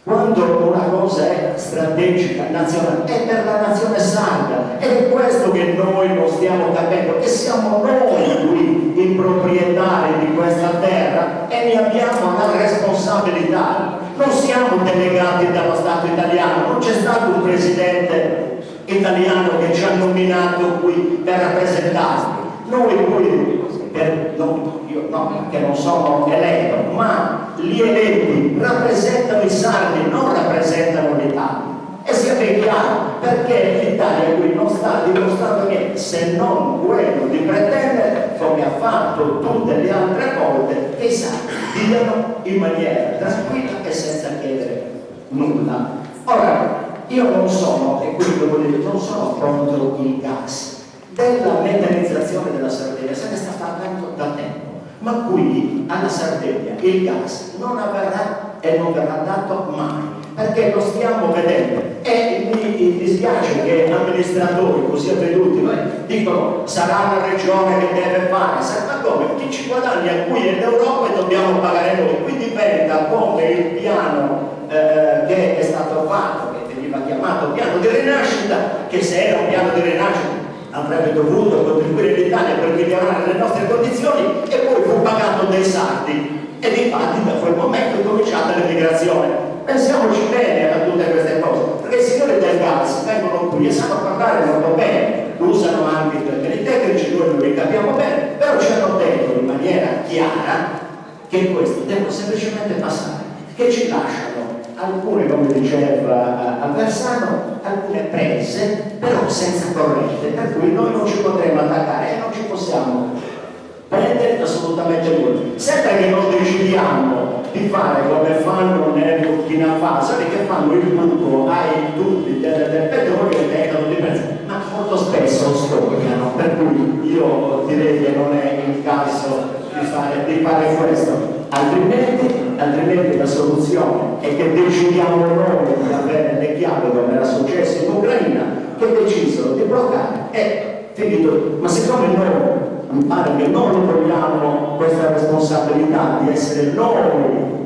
quando una cosa è strategica, nazionale, è per la nazione sarda, ed è questo che noi non stiamo capendo, che siamo noi qui i proprietari di questa terra e ne abbiamo la responsabilità. Non siamo delegati dallo Stato italiano, non c'è stato un presidente italiano che ci ha nominato qui per rappresentarci. Noi qui io no, perché non sono eletto, ma gli eletti rappresentano i sardi, non rappresentano l'Italia. E sia ben chiaro, perché l'Italia qui non sta dimostrando niente, se non quello di pretendere, come ha fatto tutte le altre volte, che i sardi diano in maniera tranquilla e senza chiedere nulla. Ora, io non sono, e qui devo dire, non sono contro il gas. Della metanizzazione della Sardegna se ne sta parlando da tempo, ma qui alla Sardegna il gas non avverrà e non verrà dato mai, perché lo stiamo vedendo. E mi dispiace che amministratori così avveduti dicono sarà la regione che deve fare, ma come? Chi ci guadagna qui è l'Europa e dobbiamo pagare noi, quindi diventa come il piano che è stato fatto, che veniva chiamato piano di rinascita, che se era un piano di rinascita avrebbe dovuto contribuire l'Italia per migliorare le nostre condizioni, e poi fu pagato dai sardi, ed infatti da quel momento è cominciata l'emigrazione. Pensiamoci bene a tutte queste cose, perché i signori del gas vengono qui e sanno parlare molto bene, usano anche i termini tecnici, noi non li capiamo bene, però ci hanno detto in maniera chiara che questo deve semplicemente passare, che ci lasciano alcune, come diceva Aversano, alcune prese, però senza corrente, per cui noi non ci potremo attaccare e non ci possiamo prendere assolutamente nulla. Sempre che non decidiamo di fare come fanno nel Burkina Faso, che fanno il buco ai tubi del petrolio e vengono di prezzo, ma molto spesso scoppiano, per cui io direi che non è il caso di fare questo. Altrimenti la soluzione è che decidiamo noi di avere le chiavi, come era successo in Ucraina, che decisero di bloccare e finito. Ma siccome noi mi pare che non vogliamo questa responsabilità di essere noi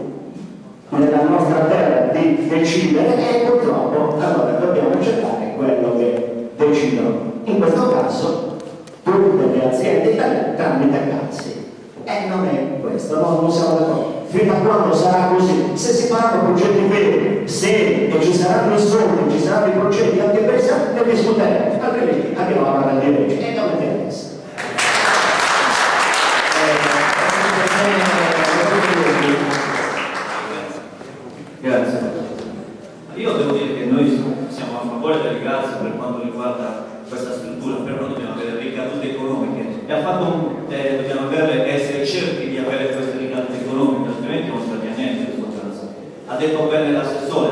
nella nostra terra di decidere, e purtroppo allora dobbiamo accettare quello che decidono. In questo caso tutte le aziende italiane tramite cazzi. E non è questo, non siamo d'accordo. Fino a quando sarà così, se si faranno progetti veri, seri, e ci saranno i soldi, ci saranno i progetti anche pensati, ne discuteremo, altrimenti abbiamo la parola di legge e non mi interessa. Grazie. Io devo dire che noi siamo a favore del gas per quanto riguarda questa struttura, però dobbiamo avere ricadute economiche e dobbiamo essere certi di avere queste ricadute economiche, altrimenti non serve a niente questo gas. Ha detto bene l'assessore,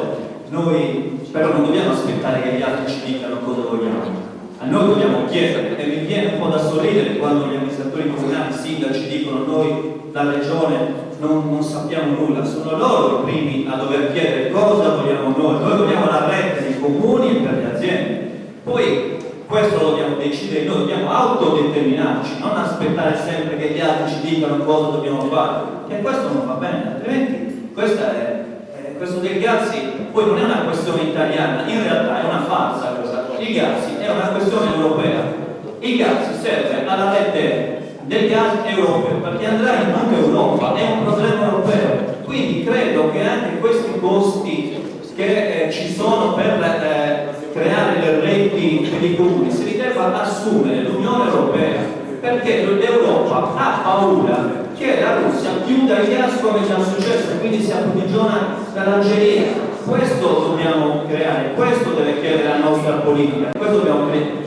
noi però non dobbiamo aspettare che gli altri ci dicano cosa vogliamo. A noi dobbiamo chiedere, e mi viene un po' da sorridere quando gli amministratori comunali, i sindaci dicono noi, la regione, non sappiamo nulla, sono loro i primi a dover chiedere cosa vogliamo noi vogliamo la rete dei comuni e per le aziende, poi questo lo dobbiamo decidere noi, dobbiamo autodeterminarci, non aspettare sempre che gli altri ci dicano cosa dobbiamo fare, che questo non va bene, altrimenti questo del gas poi non è una questione italiana, in realtà è una falsa cosa. Il gas è una questione europea, il gas serve alla rete del gas europeo perché andrà in tutta Europa, è un problema europeo, quindi credo che anche questi costi che ci sono per creare le reti per i comuni si li debba assumere l'Unione Europea, perché l'Europa ha paura che la Russia chiuda il gas come già successo, quindi si approvvigiona dall'Algeria. Questo dobbiamo creare, questo deve chiedere la nostra politica, questo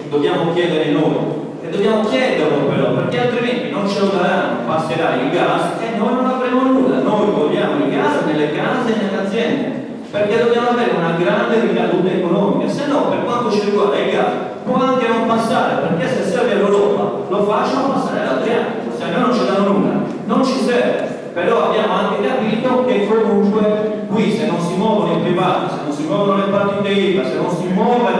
dobbiamo chiedere noi, e dobbiamo chiederlo però, perché altrimenti non ce lo daranno, passerà il gas e noi non avremo nulla. Noi vogliamo il gas nelle case e nelle aziende, perché dobbiamo avere una grande ricaduta economica, se no per quanto ci riguarda il gas può anche non passare, perché se serve all'Europa lo facciano passare all'Adriatico, se a noi non ci danno nulla, non ci serve. Però abbiamo anche capito che comunque qui se non si muovono i privati, se non si muovono le partite IVA, se non si muove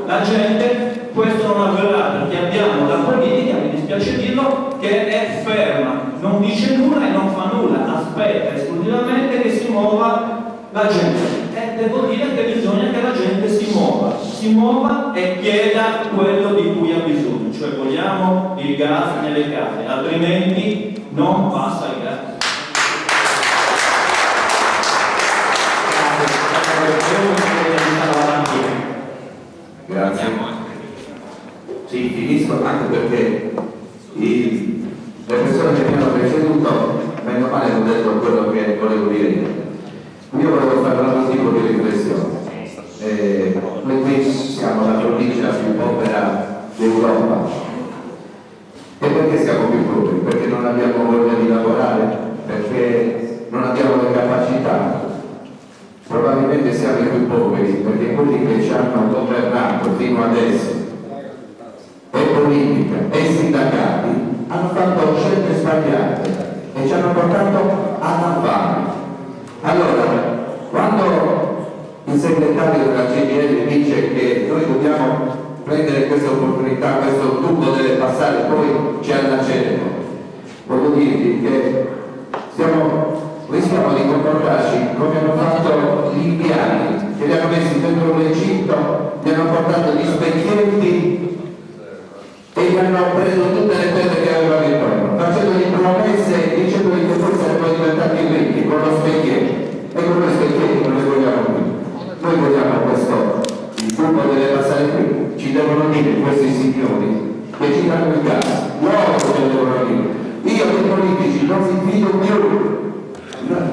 la gente, questo non avverrà, perché abbiamo la politica, mi dispiace dirlo, che è ferma, non dice nulla e non fa nulla, aspetta esclusivamente che si muova la gente. E devo dire che bisogna che la gente si muova e chieda quello di cui ha bisogno, cioè vogliamo il gas nelle case, altrimenti non passa il gas. Grazie. Sì, finisco anche perché le persone Io volevo fare un altro tipo di riflessione. Noi qui siamo la provincia più povera d'Europa. E perché siamo più poveri? Perché non abbiamo voglia di lavorare? Perché non abbiamo le capacità? Probabilmente siamo i più poveri perché quelli che ci hanno governato fino adesso, e politica e sindacati, hanno fatto scelte sbagliate e ci hanno portato all'avvano. Allora, quando il segretario della CGIL dice che noi dobbiamo prendere questa opportunità, questo tubo deve passare, poi c'è la CEDECO, voglio dirvi che rischiamo di comportarci come hanno fatto gli indiani, che li hanno messi dentro l'Egitto, gli hanno portato gli specchietti e gli hanno preso tutte le terre che avevano intorno, facendogli promesse e dicendogli che poi sarebbero diventati ricchi con lo specchietto. E con quei specchietti non li vogliamo qui. Noi vogliamo questo, il tubo deve passare qui. Ci devono dire questi signori che ci danno il gas, loro ce lo devono dire. Io dei politici non mi fido più.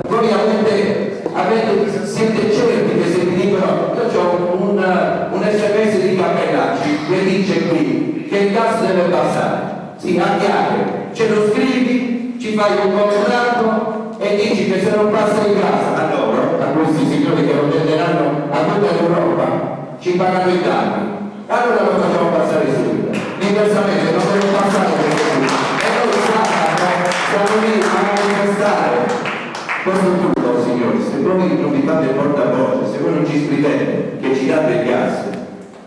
Voi siete certi che se vi dicono, io ho un SMS di Cappellacci che dice qui che il gas deve passare, sì, a chiave, ce lo scrivi, ci fai un contratto e dici che se non passa il gas a loro, a questi signori che lo venderanno a tutta l'Europa, ci pagano i danni, allora lo facciamo passare subito, diversamente non devo passare per questo e noi siamo lì a manifestare. Questo è tutto, signori, se voi non vi fate portavoce, se voi non ci scrivete che ci date il gas,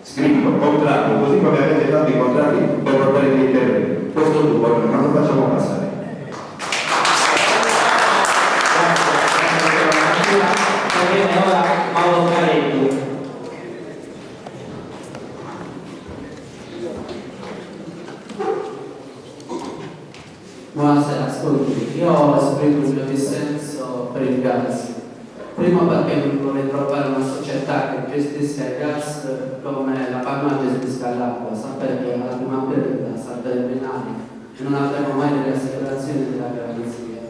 scritto, contratto, così come avete fatto i contratti per portare i terreni, questo tubo non lo facciamo passare. Ora Paolo Caretti. Buonasera, ascolti, io esprimo il mio dissenso per il gas. Primo perché non vorrei trovare una società che gestisca il gas come la Palma gestisca l'acqua, sapere che alla prima periodo sa terminare e non avremo mai delle assicurazioni della garanzia.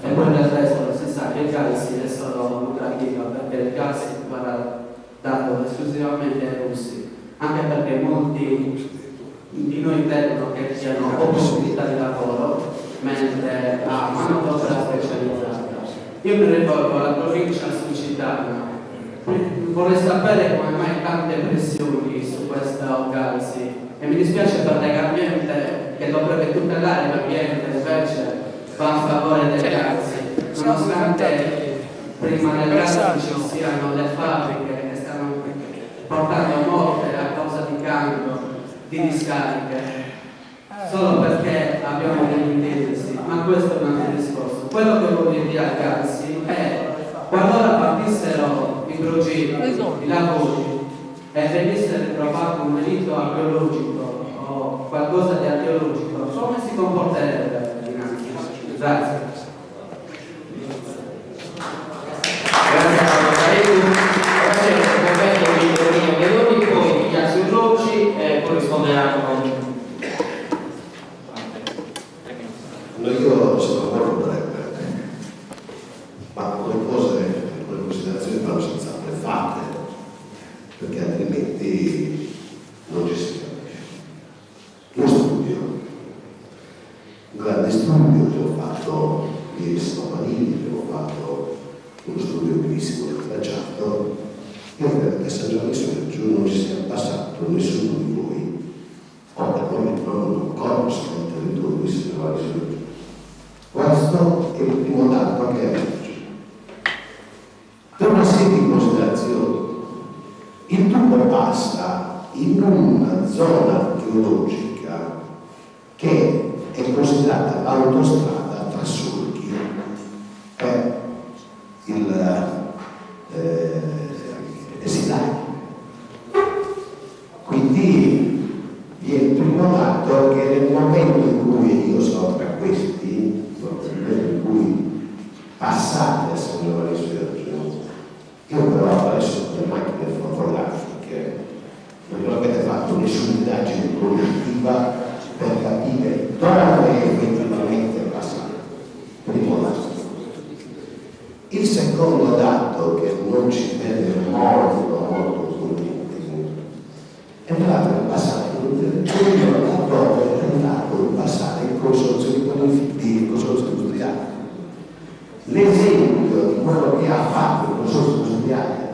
E poi del resto si sa che il gas è solo lucrativa perché il gas verrà dato esclusivamente ai russi, anche perché molti di noi vedono che ci hanno opportunità di lavoro mentre a manodopera specializzata. Io mi rivolgo alla provincia sulcitana, vorrei sapere come mai tante pressioni su questo gas e mi dispiace per Legambiente che dovrebbe tutelare l'ambiente invece va a favore del gas, nonostante prima del gas ci siano le fabbriche che stanno portando morte a causa di cambio di discariche solo perché abbiamo degli interessi, ma questo è un altro discorso. Quello che voglio dire al gas è qualora partissero i progetti, i lavori e venisse ritrovato un delitto archeologico o qualcosa di archeologico, come si comporterebbe dinanzi? Grazie. Grazie a Paolo Caretti. Ora c'è il intervento di Torino Meloni, poi Ignazio Rocci e poi risponderanno. Io sono molto breve, ma le considerazioni vanno senz'altro fatte, perché altrimenti non ci si capisce. Io studio, un grande studio che ho fatto ieri stamattina, che ho fatto uno studio benissimo del tracciato, io credo che San Giovanni Giù non ci sia passato nessuno di voi, o da noi non conosco il territorio di San Giovanni Giù. Questo è il primo dato che emerge. Per una serie di considerazioni, il tubo passa in una zona geologica che è considerata l'autostrada tra solchi e il Sinai. Quindi vi è il primo dato che nel momento in cui io sono tra questi, in cui passate a San Giovanni Sergio, io però adesso con le macchine fotografiche non avete fatto nessuna indagine produttiva secondo dato che non ci vede molto convinti è dato il passaggio dove è andato il passaggio in consorzio di consorzio industriale. L'esempio di quello che ha fatto il consorzio industriale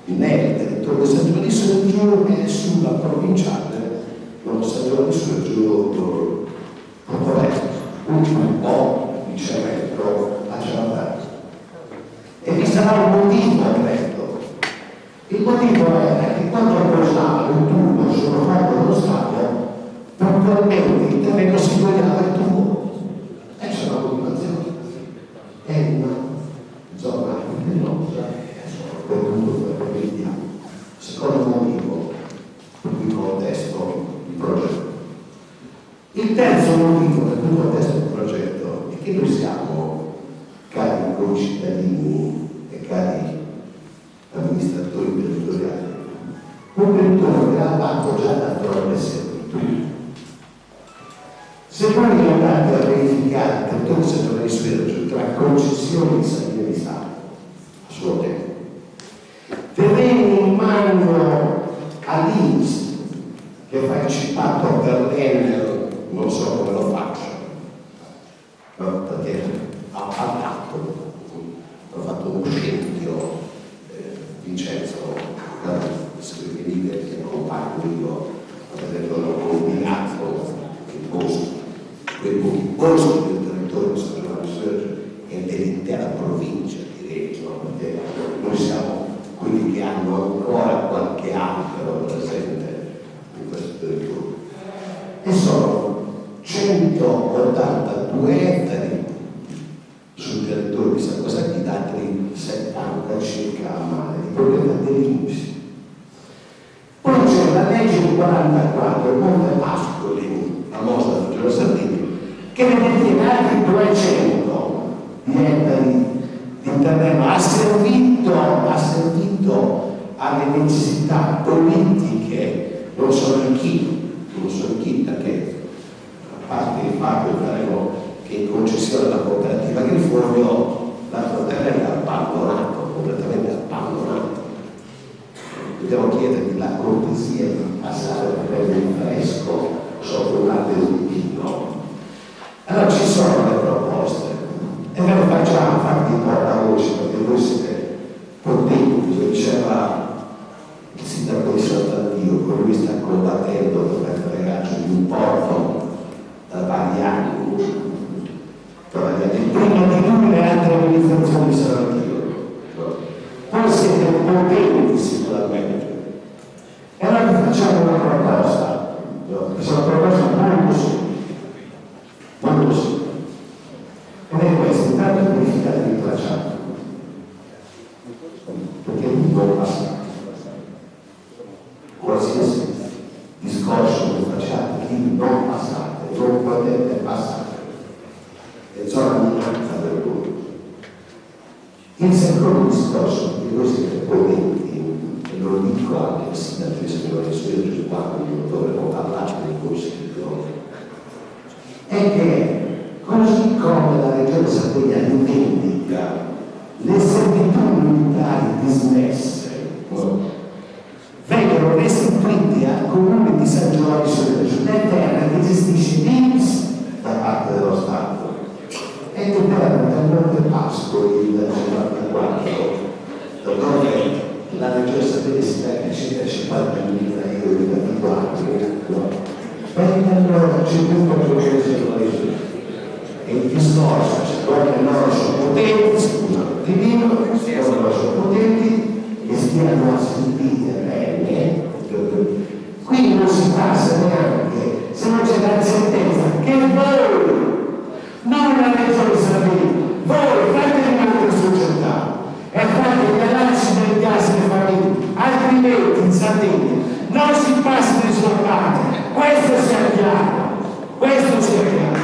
nel territorio di San Giovanni Sergio è sulla provinciale, non San Giovanni Sergio Portovesco, un po' di cemento a Ciavataro. E vi sarà un motivo, credo. Il motivo è che quando posava il tubo sullo fondo dello Stato, puntualmente il terreno si guardava il tubo. E c'è una motivazione. È una zona velenosa, per vediamo. Secondo motivo per cui contesto il progetto. Il terzo motivo per cui contesto il progetto è che noi siamo, cari concittadini e cari amministratori territoriali, un territorio che ha fatto già dato le servitù. Se voi andate a verificare il territorio di San Giovanni Sergio tra concessioni di Salina di Stato a suo tempo, terreni in mano all'INPS che fa il cippato per l'Enel, non so come lo faccio, no? Perché ha fatto uno scempio Vincenzo, scrive che non parlo io, perché non ho combinato il bosco, quei pochi boschi del territorio di San Giovanni Sergio e dell'intera provincia di Reggio, perché noi siamo quelli che hanno ancora qualche albero presente in questo territorio. E sono 182 ettari sul territorio di San Cosacchi, da altri 70 circa a mare di proprietà dell'INPS. Poi c'è la legge del 44, il Monte Pascoli, famosa da Giorgio Sardini, che ne detiene altri 200 di ettari di terreno, ha servito alle necessità politiche, non sono in chi, perché a parte il fatto che faremo che in concessione alla cooperativa Grifogno l'altro terreno è abbandonato, completamente abbandonato. Dobbiamo chiedergli la cortesia di passare per prendere il fresco sotto un albero di pino. Allora ci sono le proposte e noi facciamo fatti in portavoce, perché voi siete potenti, lo diceva il sindaco di Sant'Antio, con lui sta combattendo per mettere ragazzo di un porto da vari anni. Prima di lui le altre amministrazioni saranno io. Voi siete potenti sicuramente. E allora vi facciamo una proposta, questa è una proposta molto semplice. Ed è questa, intanto verificate il tracciato. Perché lì non passa. Qualsiasi discorso che facciate, lì non passate, non potete passare. È zona minata per voi. Il secondo discorso, che voi siete potenti, e lo dico anche al sindaco di San Giovanni Sergio, quando io dovremo parlare del Consiglio, è che così come la Regione Sardegna rivendica le servitù militari dismesse, vengono restituite al comune di San Giovanni Sergio le terre che gestisce l'INPS da parte dello Stato. E che per il Monte Pascoli del 54, dove la Regione Sardegna si perde circa 50.000 euro di anni, vengono ceduto per l'organizzazione. E il discorso, siccome loro sono potenti, scusate, divino, siccome loro sono potenti e stiano a sentire bene, qui non si passa neanche se non c'è la sentenza che voi, non la Regione Sardegna, voi fate un'altra società e fate gli annunci del gas alle famiglie, altrimenti in Sardegna non si passa da nessuna parte. Questo sia chiaro, questo sia chiaro.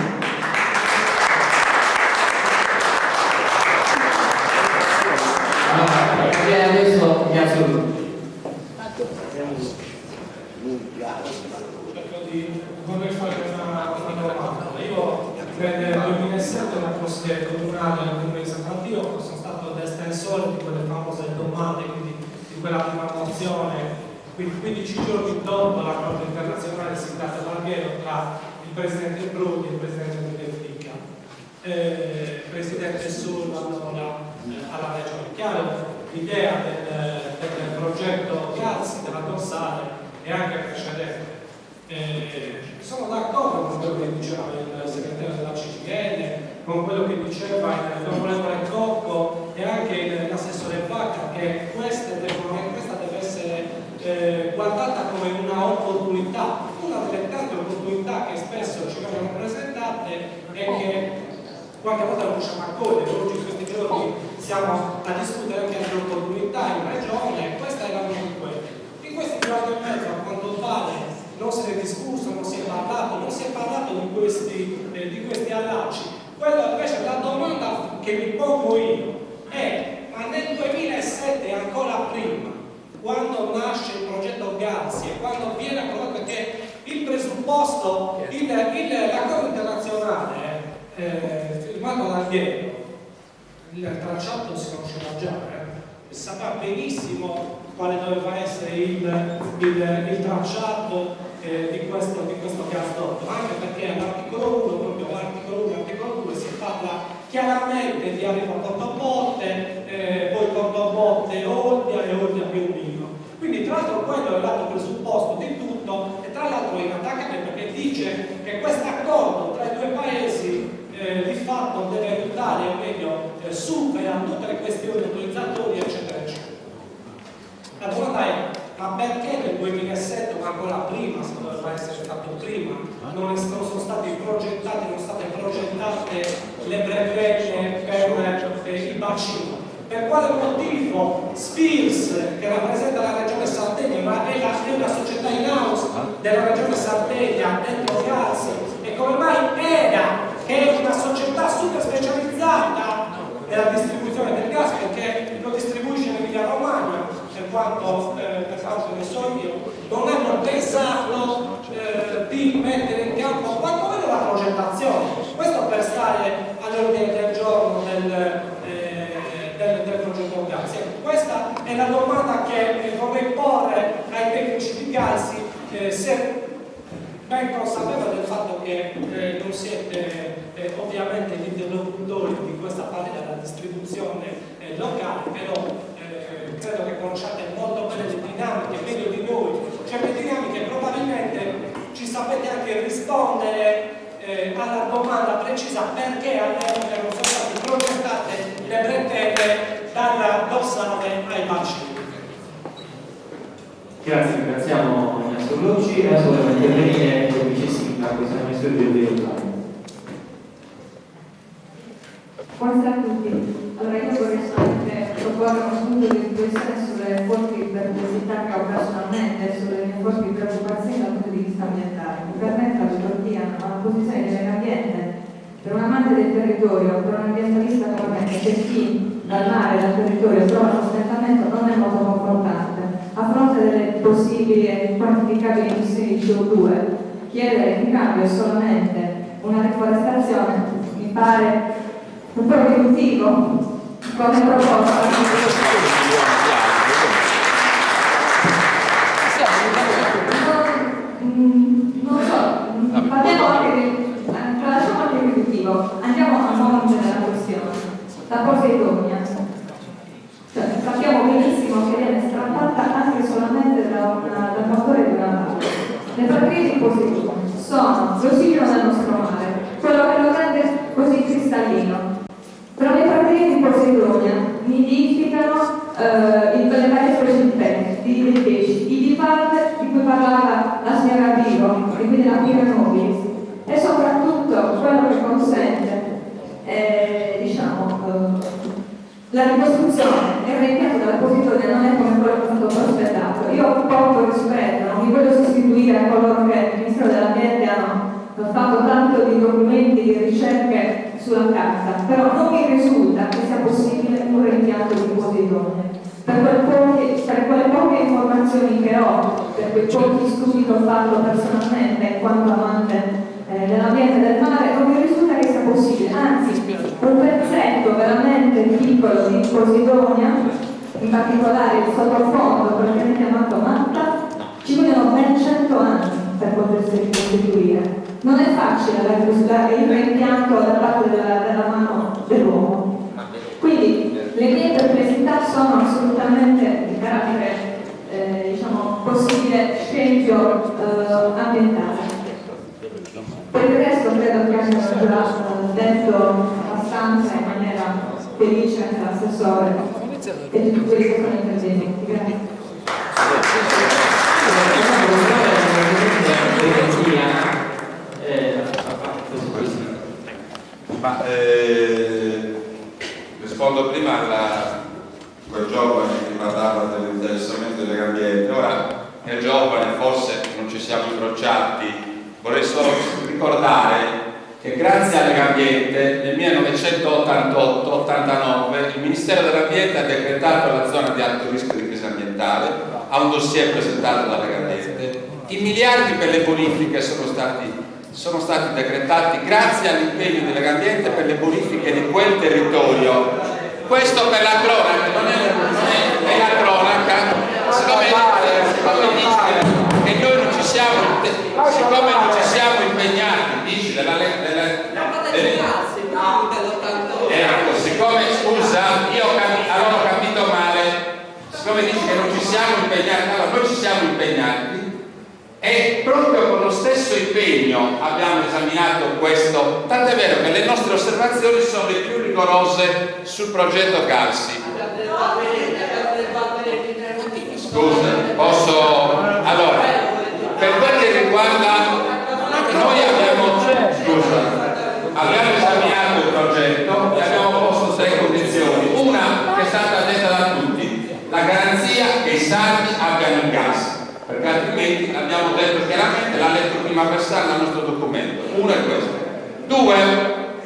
Adesso mi ascolto. Vorrei fare una domanda. Io nel 2007 ero consigliere comunale nel comune di Sant'Antio, sono stato d'estensore di quella prima mozione, quindi 15 giorni dopo l'accordo internazionale siglato da Alghero tra il Presidente Prodi e il Presidente Bouteflika, Presidente Sul alla Regione. Chiaro, l'idea del progetto Gazzi, della dorsale, è anche precedente. Sono d'accordo con quello che diceva il segretario della CGIL, con quello che diceva l'onorevole Cocco e anche l'assessore Vacca, che questa deve essere guardata come una opportunità, una delle tante opportunità che spesso ci vengono presentate e che qualche volta non riusciamo a cogliere. Oggi in questi giorni siamo a discutere anche delle opportunità in regione, questa è la mia di quelle. In questi giorni e mezzo, a quanto pare, non se ne è discusso, non si è parlato di questi allacci. Quello invece, la domanda che mi pongo io è: ma nel 2007 e ancora prima, quando nasce il progetto Gazzi e quando viene approvato, perché il presupposto, l'accordo internazionale firmato da Alghero, il tracciato si conosceva già, sapeva benissimo quale doveva essere il tracciato di questo gasdotto, anche perché all'articolo 1, proprio all'articolo 1 e all'articolo 2 si parla chiaramente di arrivo a Portobotte, poi Portobotte Olbia e Olbia Piombino. Quindi tra l'altro quello è l'altro presupposto di tutto, e tra l'altro è inattaccabile perché dice che questo accordo tra i due paesi di fatto deve aiutare, o meglio supera tutte le questioni autorizzatori eccetera eccetera. La domanda è: ma perché nel 2007 o ancora prima, se doveva essere stato prima, non sono state progettate le brevetti per i bacini? Per quale motivo Spears, che rappresenta la regione Sardegna, ma è una società in house della regione Sardegna dentro Gazzi, e come mai EDA, che è una società super specializzata nella distribuzione del gas, perché lo distribuisce in Emilia Romagna, per quanto ne so io, non hanno pensato di mettere in campo quantomeno la progettazione? Questo per stare all'ordine del giorno del progetto Gazzi. Questa è la domanda che vorrei porre ai tecnici di Gazzi, se ben consapevoli del fatto che non siete ovviamente gli interlocutori di questa parte della distribuzione locale, però credo che conosciate molto bene le dinamiche, meglio di noi, certe dinamiche probabilmente ci sapete anche rispondere alla domanda precisa perché all'epoca non sono state progettate le bretelle dalla dorsale ai bacini. Grazie, ringraziamo Ignazio Lucci. Adesso volevo intervenire il vice sindaco che si è messo il video. Buonasera a tutti. Allora io vorrei solamente proporre uno spunto di riflessione sulle forti perplessità che ho personalmente, sulle mie forti preoccupazioni dal punto di vista ambientale. Mi permetta di dire una posizione di Legambiente per un amante del territorio, per un ambientalista come me, che chi dal mare, dal territorio trova uno sostentamento non è molto confrontante. A fronte delle possibili e quantificabili emissioni di CO2, chiedere in cambio solamente una riforestazione mi pare un po' riduttivo come proposta. Non so, parliamo anche lasciamo anche il riduttivo, andiamo a monte della questione. La Posidonia, sappiamo benissimo che viene strappata anche solamente dal motore di una nave. Le batterie di Posidonia sono l'ossigeno del nostro mare, quello che lo rende così cristallino. Però le batterie di Posidonia nidificano le varie specie di pesci, i bivalve di cui parlava la signora Vivo, e quindi la Pira Nobis, e soprattutto quello che consente la ricostruzione e il reimpianto della Posidonia non è come quello che è stato prospettato. Io ho poco rispetto, non mi voglio sostituire a coloro che il Ministero dell'Ambiente hanno fatto tanto di documenti, di ricerche sulla carta, però non mi risulta che sia possibile un reimpianto di Posidonia. Per quelle poche informazioni che ho, per quei pochi studi che ho fatto personalmente in quanto amante dell'ambiente e del mare, non mi risulta che sia possibile, anzi un pezzetto veramente piccolo di Posidonia, in particolare il sottofondo, quello che viene chiamato matta, ci vogliono ben 100 anni per potersi ricostituire. Non è facile il reimpianto da parte della mano dell'uomo. Quindi le mie perplessità sono assolutamente di carattere possibile scempio ambientale. Per il resto credo che abbiamo già detto abbastanza in maniera felice anche l'assessore e tutti quelli che sono intervenuti. Grazie. Rispondo prima a quel giovane che parlava dell'interessamento del Legambiente. Ora, nel giovane forse non ci siamo incrociati, vorrei solo ricordare che grazie al Legambiente nel 1988-89 il Ministero dell'Ambiente ha decretato la zona di alto rischio di crisi ambientale, ha un dossier presentato dal Legambiente. I miliardi per le bonifiche sono stati decretati grazie all'impegno del Legambiente per le bonifiche di quel territorio. Questo per la cronaca, non è la cronaca, siccome dice che noi non ci siamo, siccome non ci siamo impegnati, dici siccome scusa, io allora ho capito male, siccome dici che non ci siamo impegnati, allora noi ci siamo impegnati e proprio con lo stesso impegno abbiamo esaminato questo, tant'è vero che le nostre osservazioni sono le più rigorose sul progetto Galsi. Scusa, posso? Allora, per quel che riguarda, noi abbiamo esaminato il progetto e abbiamo posto 3 condizioni. Una che è stata detta da tutti, la garanzia che i sardi abbiano il gas, perché altrimenti abbiamo detto chiaramente, l'ha letto prima Bersani nel nostro documento. Uno è questo. 2,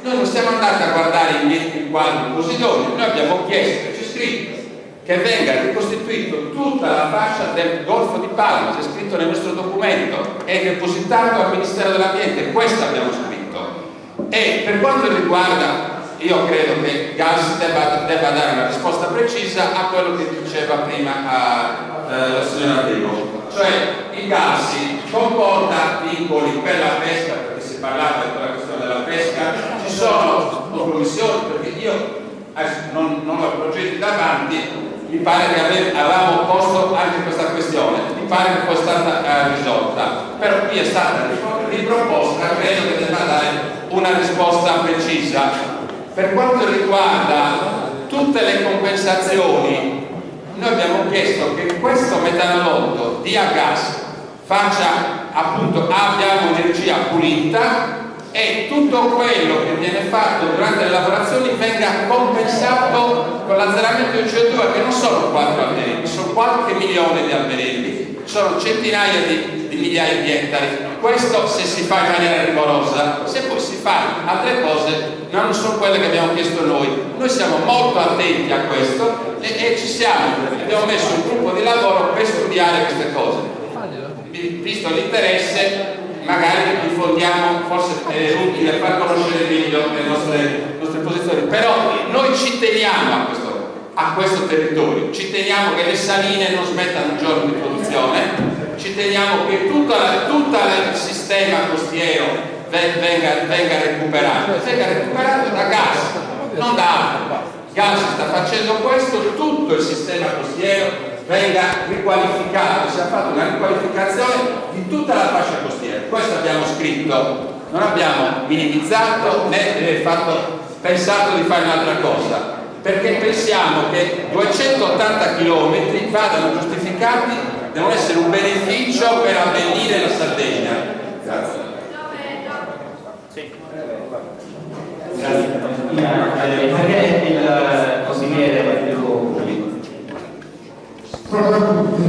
noi non siamo andati a guardare in quadri Posidoni, noi abbiamo chiesto, c'è scritto, che venga ricostituito tutta la fascia del Golfo di Palma, c'è scritto nel nostro documento, è depositato al Ministero dell'Ambiente, questo abbiamo scritto. E per quanto riguarda, io credo che Gas debba dare una risposta precisa a quello che diceva prima la signora Primo, cioè il gas comporta vincoli per la pesca, perché si parlava della questione della pesca, ci sono commissioni, perché io non ho progetti davanti, mi pare che avevamo posto anche questa questione, mi pare che poi è stata risolta, però qui è stata riproposta, credo che debba dare una risposta precisa. Per quanto riguarda tutte le compensazioni, noi abbiamo chiesto che questo metanolotto dia gas, abbia un'energia pulita e tutto quello che viene fatto durante le lavorazioni venga compensato con l'azzeramento di CO2, che non sono 4 alberelli, sono qualche milione di alberelli, sono centinaia di migliaia di ettari. Questo se si fa in maniera rigorosa, se poi si fa altre cose non sono quelle che abbiamo chiesto noi. Noi siamo molto attenti a questo e abbiamo messo un gruppo di lavoro per studiare queste cose. Visto l'interesse, magari diffondiamo, forse è utile far conoscere meglio le nostre posizioni, però noi ci teniamo a questo territorio, ci teniamo che le saline non smettano un giorno di produzione, ci teniamo che tutto il sistema costiero venga recuperato da gas, non da acqua. Gas sta facendo questo, tutto il sistema costiero venga riqualificato, si è fatta una riqualificazione di tutta la fascia costiera. Questo abbiamo scritto, non abbiamo minimizzato né pensato di fare un'altra cosa, perché pensiamo che 280 km vadano giustificati, devono essere un beneficio per abbellire la Sardegna. Grazie. Perché il consigliere Salve a tutti,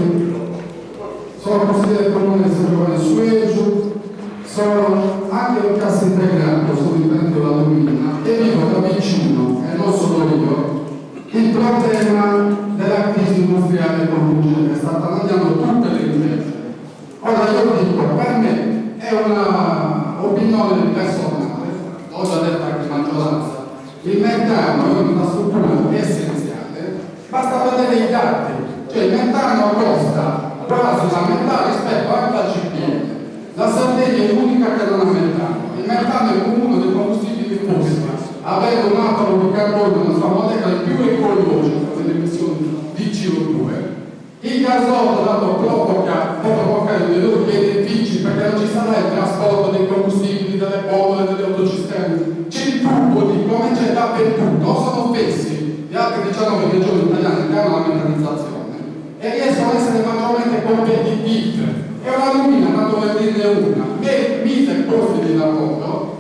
sono consigliere del comune di San Giovanni Sueggio, sono anche un cassa integrato, sono dipendente dalla Domina e vivo da vicino, e non solo io, il problema della crisi industriale ecologica che sta tagliando tutte le imprese. Ora io dico, per me è una opinione personale, l'ho già detto anche in maggioranza, il mercato è una struttura essenziale, basta vedere dei dati, cioè il metano costa quasi la metà rispetto anche al CPM. La Sardegna è l'unica che non ha metano. Il metano è uno dei combustibili fossili, avere un atomo di carbonio nella sua molecola più ecologica delle emissioni di CO2. Il gasolo dato può provocare dei loro benefici perché non ci sarà il trasporto dei combustibili, delle bombole, delle autocisterne. C'è il tubo di come c'è dappertutto, sono fessi le altre 19 regioni italiane che hanno la metanizzazione e riescono ad essere maggiormente competitive. È una lumina, tanto per dirne una, che 1000 posti di lavoro.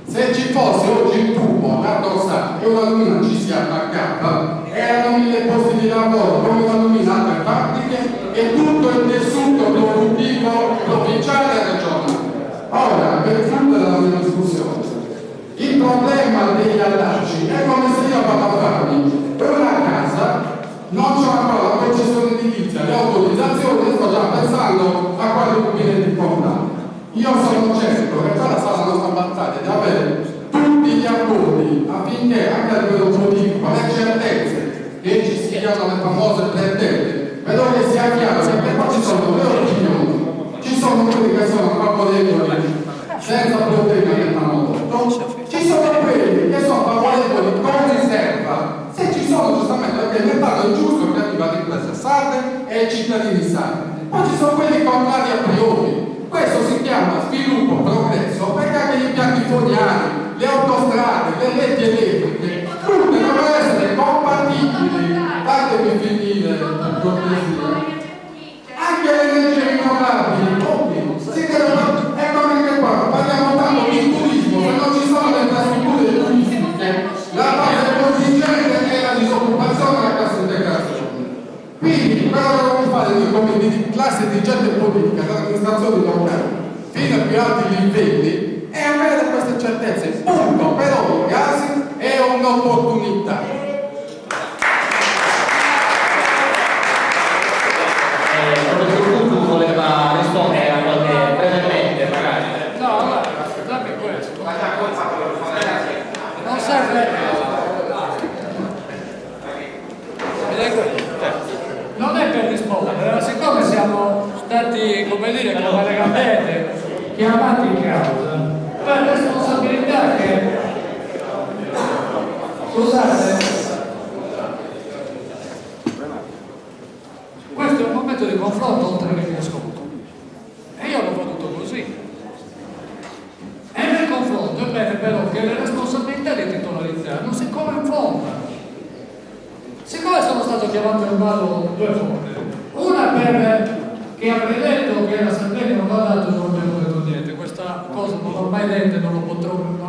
Se ci fosse oggi il tubo da dorsale e una lumina ci si attaccava, erano 1000 posti di lavoro, come una lumina altre fabbriche e tutto il tessuto produttivo provinciale e regionale. Ora, per chiudere la mia discussione, il problema degli allacci è come se io vado a farmi una casa, non c'è ancora la concessione edilizia, le autorizzazioni, sto già pensando a quali rubinetti comprare. Io sono certo che quella sarà la nostra battaglia di avere tutti gli accordi affinché anche a livello politico le certezze che ci siano le famose pretende, vedo che sia chiaro che qua ci sono due opinioni, ci sono quelli che sono favorevoli senza problemi a metanodotto, ci sono quelli che sono favorevoli con riserva, se ci sono giustamente perché il metano è giusto che arriva alle imprese sarde e ai cittadini sardi, poi ci sono quelli contrari a priori. Questo si chiama sviluppo, progresso, perché anche gli impianti fognaри, le autostrade, le reti elettriche, tutte devono essere compatibili, fatemi finire per cortesia, anche le energie rinnovabili, ecco anche qua, parliamo tanto di turismo, se non ci sono le infrastrutture turistiche, la base contingente è la disoccupazione e la cassa integrazione. Quindi quello che dobbiamo fare noi come di classe dirigente politica dell'amministrazione locale fino a più alti livelli è avere queste certezze, punto, per ogni caso è un'opportunità. Il professor Cuccu voleva rispondere a qualche brevemente magari. No, guarda questo. Non serve. Non è per rispondere, ma siccome siamo stati, come dire, collegatamente chiamati in causa per responsabilità che, scusate, questo è un momento di confronto oltre che di ascolto e io l'ho voluto così. E nel confronto è bene però che le responsabilità di titolarità non si confondano. Siccome sono stato chiamato in ballo due volte, una per che avrei detto che la Sardegna non va dato, non abbiamo detto niente, questa cosa non l'ho mai detta e non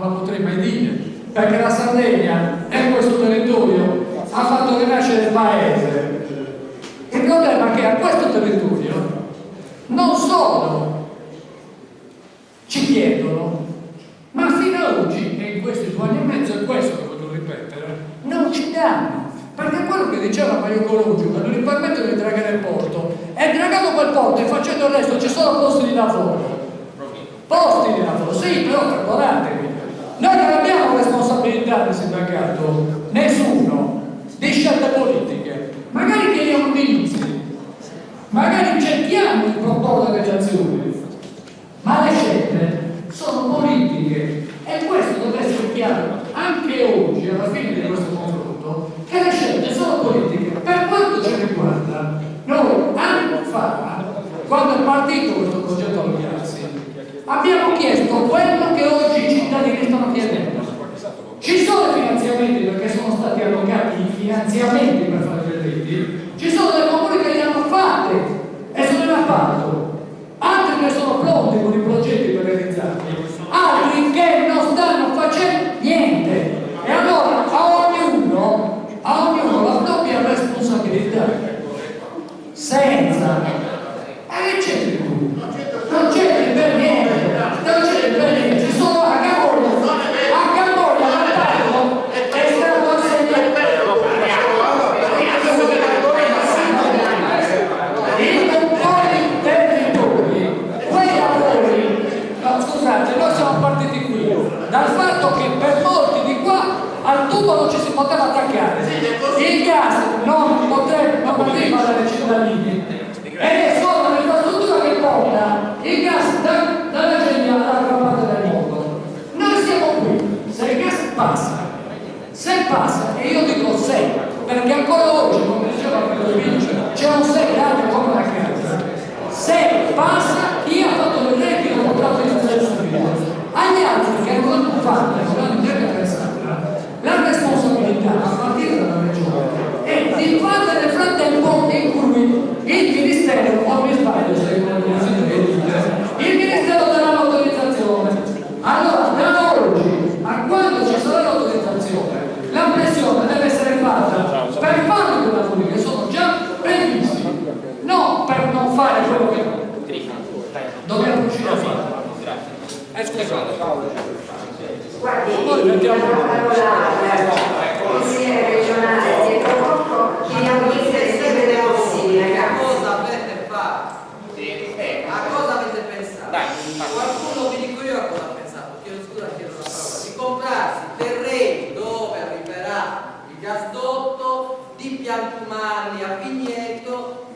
la potrei mai dire, perché la Sardegna e questo territorio ha fatto rinascere il paese. Il problema è che a questo territorio non solo ci chiedono, ma fino ad oggi, e in questi 2 anni e mezzo, è questo che voglio ripetere, non ci danno. Perché quello che diceva Mario Colugio, che non gli permettono di dragare il porto, è dragato quel porto e facendo il resto ci sono posti di lavoro. Posti di lavoro, sì, però preparatevi. Noi non abbiamo responsabilità del sindacato, nessuno, di scelte politiche. Magari chiediamo indizi, magari cerchiamo di proporre delle azioni, ma le scelte sono politiche e questo deve essere chiaro anche oggi, alla fine di questo confronto, che le scelte sono politiche. Per quanto ci riguarda, noi anni fa, quando è partito questo progetto all'Allianzi, abbiamo chiesto quello che oggi i cittadini stanno chiedendo. Ci sono finanziamenti perché sono stati allocati i finanziamenti per fare le reti, ci sono dei comuni che li hanno fatte e sono in appalto, altri che sono pronti con i progetti per realizzarli, altri che non stanno facendo niente. E allora a ognuno la doppia responsabilità, senza che c'entri tu? Non c'entri per niente, non c'entri per niente, ci sono a Camoglia l'Altardo è stato assegnato. Guardi, la consigliere regionale Pietro Rocco, chiediamo di essere sempre possibile, Che grazie. cosa avete fatto? A cosa avete pensato? Qualcuno, vi dico io a cosa ha pensato, chiedo scusa, chiedo la parola, di comprarsi terreni dove arriverà il gasdotto di Piantumani a Vigneto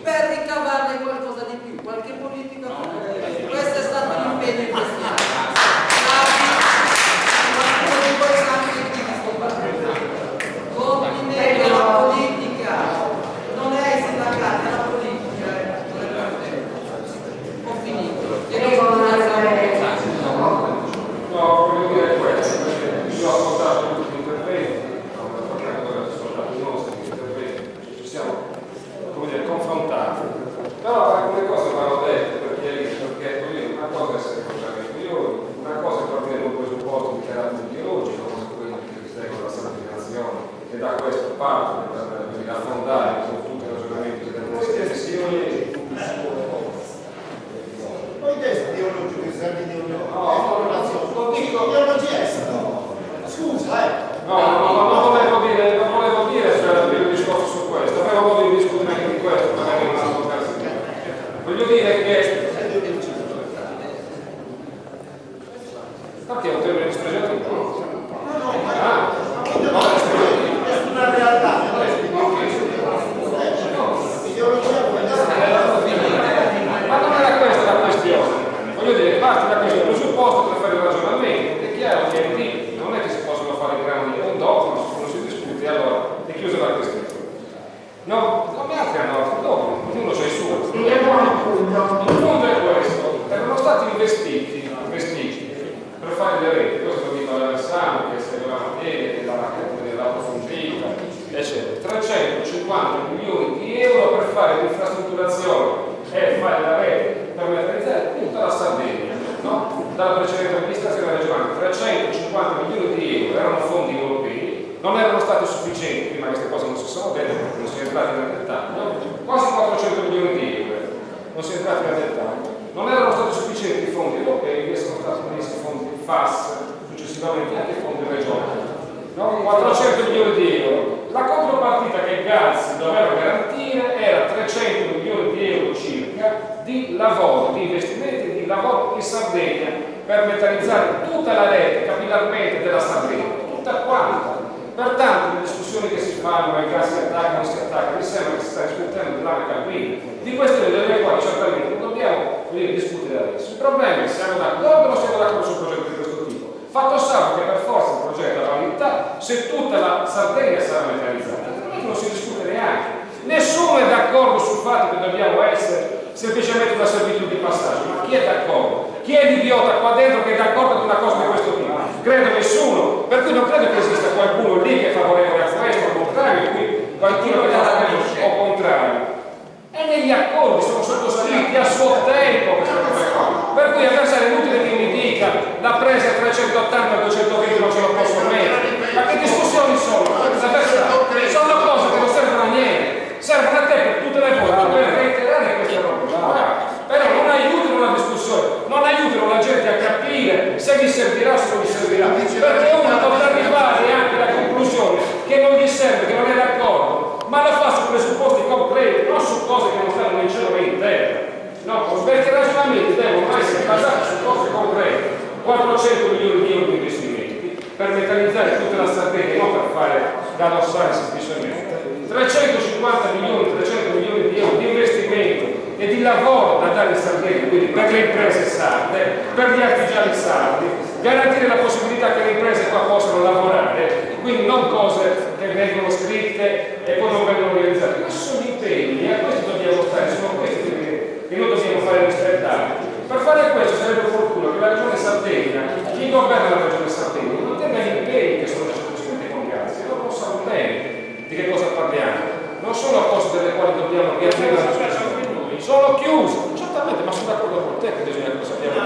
per ricavarne qualcosa di più, qualche politica. Questo è stato l'impegno in questi anni. Qualcuno di voi sa anche di chi sto parlando. Complimenti alla politica, non è ai sindacati, è la politica, non è per te. Ho finito. No, voglio dire questo, io ho ascoltato tutti gli interventi, ho ascoltato i nostri interventi, ci siamo, come dire, confrontati. Però alcune cose vanno dette per chiarire, perché una cosa è essere contrariamente ideologici, una cosa è partire da un presupposto di carattere ideologico, come quello che ritengo la santificazione, e da questo parte per affondare con tutti i ragionamenti dell'università, si poi testi ideologici, serve ideologico. non dico. Ideologia è stato. Scusa, No, non volevo dire il discorso su questo, avevo modo di discutere anche di questo, magari in un'altra occasione. Voglio dire che perché è un termine dispregiativo? è una realtà. Ma non era questa la questione. Voglio dire, parti da questo presupposto per fare il ragionamento. È chiaro che lì non è che si possono fare grandi un dopo, non si discute, allora è chiusa la questione. No, come altri hanno altri dopo, ognuno c'ha il suo. Il punto è questo, erano stati investiti per fare le reti, questo lo dico all'Alessandro che segue la materia, che l'approfondita, eccetera. 350 milioni di euro per fare l'infrastrutturazione e fare la rete per materializzare tutta la Sardegna, no? Dalla precedente amministrazione regionale 350 milioni di euro erano fondi europei, non erano stati sufficienti, prima queste cose non si sono dette perché non si è entrati nel dettaglio, quasi 400 milioni di euro, non si è entrati nel dettaglio, non erano stati sufficienti i fondi europei e sono stati messi fondi FAS, successivamente anche fondi regionali, no? 400 milioni di euro. La contropartita che Gazzi doveva garantire era 300 milioni di euro circa di lavoro, di investimenti di lavoro in Sardegna per metallizzare tutta la rete capillarmente della Sardegna, tutta quanta. Pertanto le discussioni che si fanno, il gas si attacca, non si attacca, mi sembra che si sta discutendo dell'area Calvini, di questioni delle quali certamente non dobbiamo discutere adesso. Il problema è se siamo d'accordo o non siamo d'accordo su un progetto di questo tipo. Fatto salvo che per forza il progetto ha validità se tutta la Sardegna sarà metallizzata, altrimenti non si discute neanche. Nessuno è d'accordo sul fatto che dobbiamo essere semplicemente una servitù di passaggio, ma chi è d'accordo? Chi è l'idiota qua dentro che è d'accordo con una cosa di questo tipo? Credo nessuno, per cui non credo che esista qualcuno lì che è favorevole a questo, al contrario, e qui qualcuno che è favorevole o contrario. E negli accordi sono sottoscritti a suo tempo queste cose qua. Per cui adesso è inutile che mi dica la presa a 380 a 220 non ce lo posso mettere. Ma che discussioni sono? Sono cose che non servono a niente, servono a te per tutte le volte per reiterare queste robe. Però non aiutano la discussione, non aiutano la gente a capire se gli servirà o se non gli servirà. Perché uno potrà arrivare anche alla conclusione che non gli serve, che non è d'accordo, ma lo fa su presupposti concreti, non su cose che non stanno in cielo e in terra. No, perché i ragionamenti devono essere basati su cose concrete. 400 milioni di euro di investimenti per metallizzare tutta la Sardegna, non per fare da dossare semplicemente. 350 milioni, 300 milioni di euro di investimento e di lavoro da dare in Sardegna, quindi per le imprese sarde, per gli artigiani sardi, garantire la possibilità che le imprese qua possano lavorare, quindi non cose che vengono scritte e poi non vengono realizzate. Questi sono gli impegni, a questi dobbiamo stare, sono questi che noi dobbiamo fare rispettare. Per fare questo sarebbe opportuno che la Regione Sardegna, chi governa la Regione Sardegna, non tenga gli impegni che sono sottoscritti con Gazzi, loro non sanno bene di che cosa parliamo. Non sono cose delle quali dobbiamo riaprire la discussione. Sono chiusi, certamente, ma sono d'accordo con te che bisogna che sappiamo.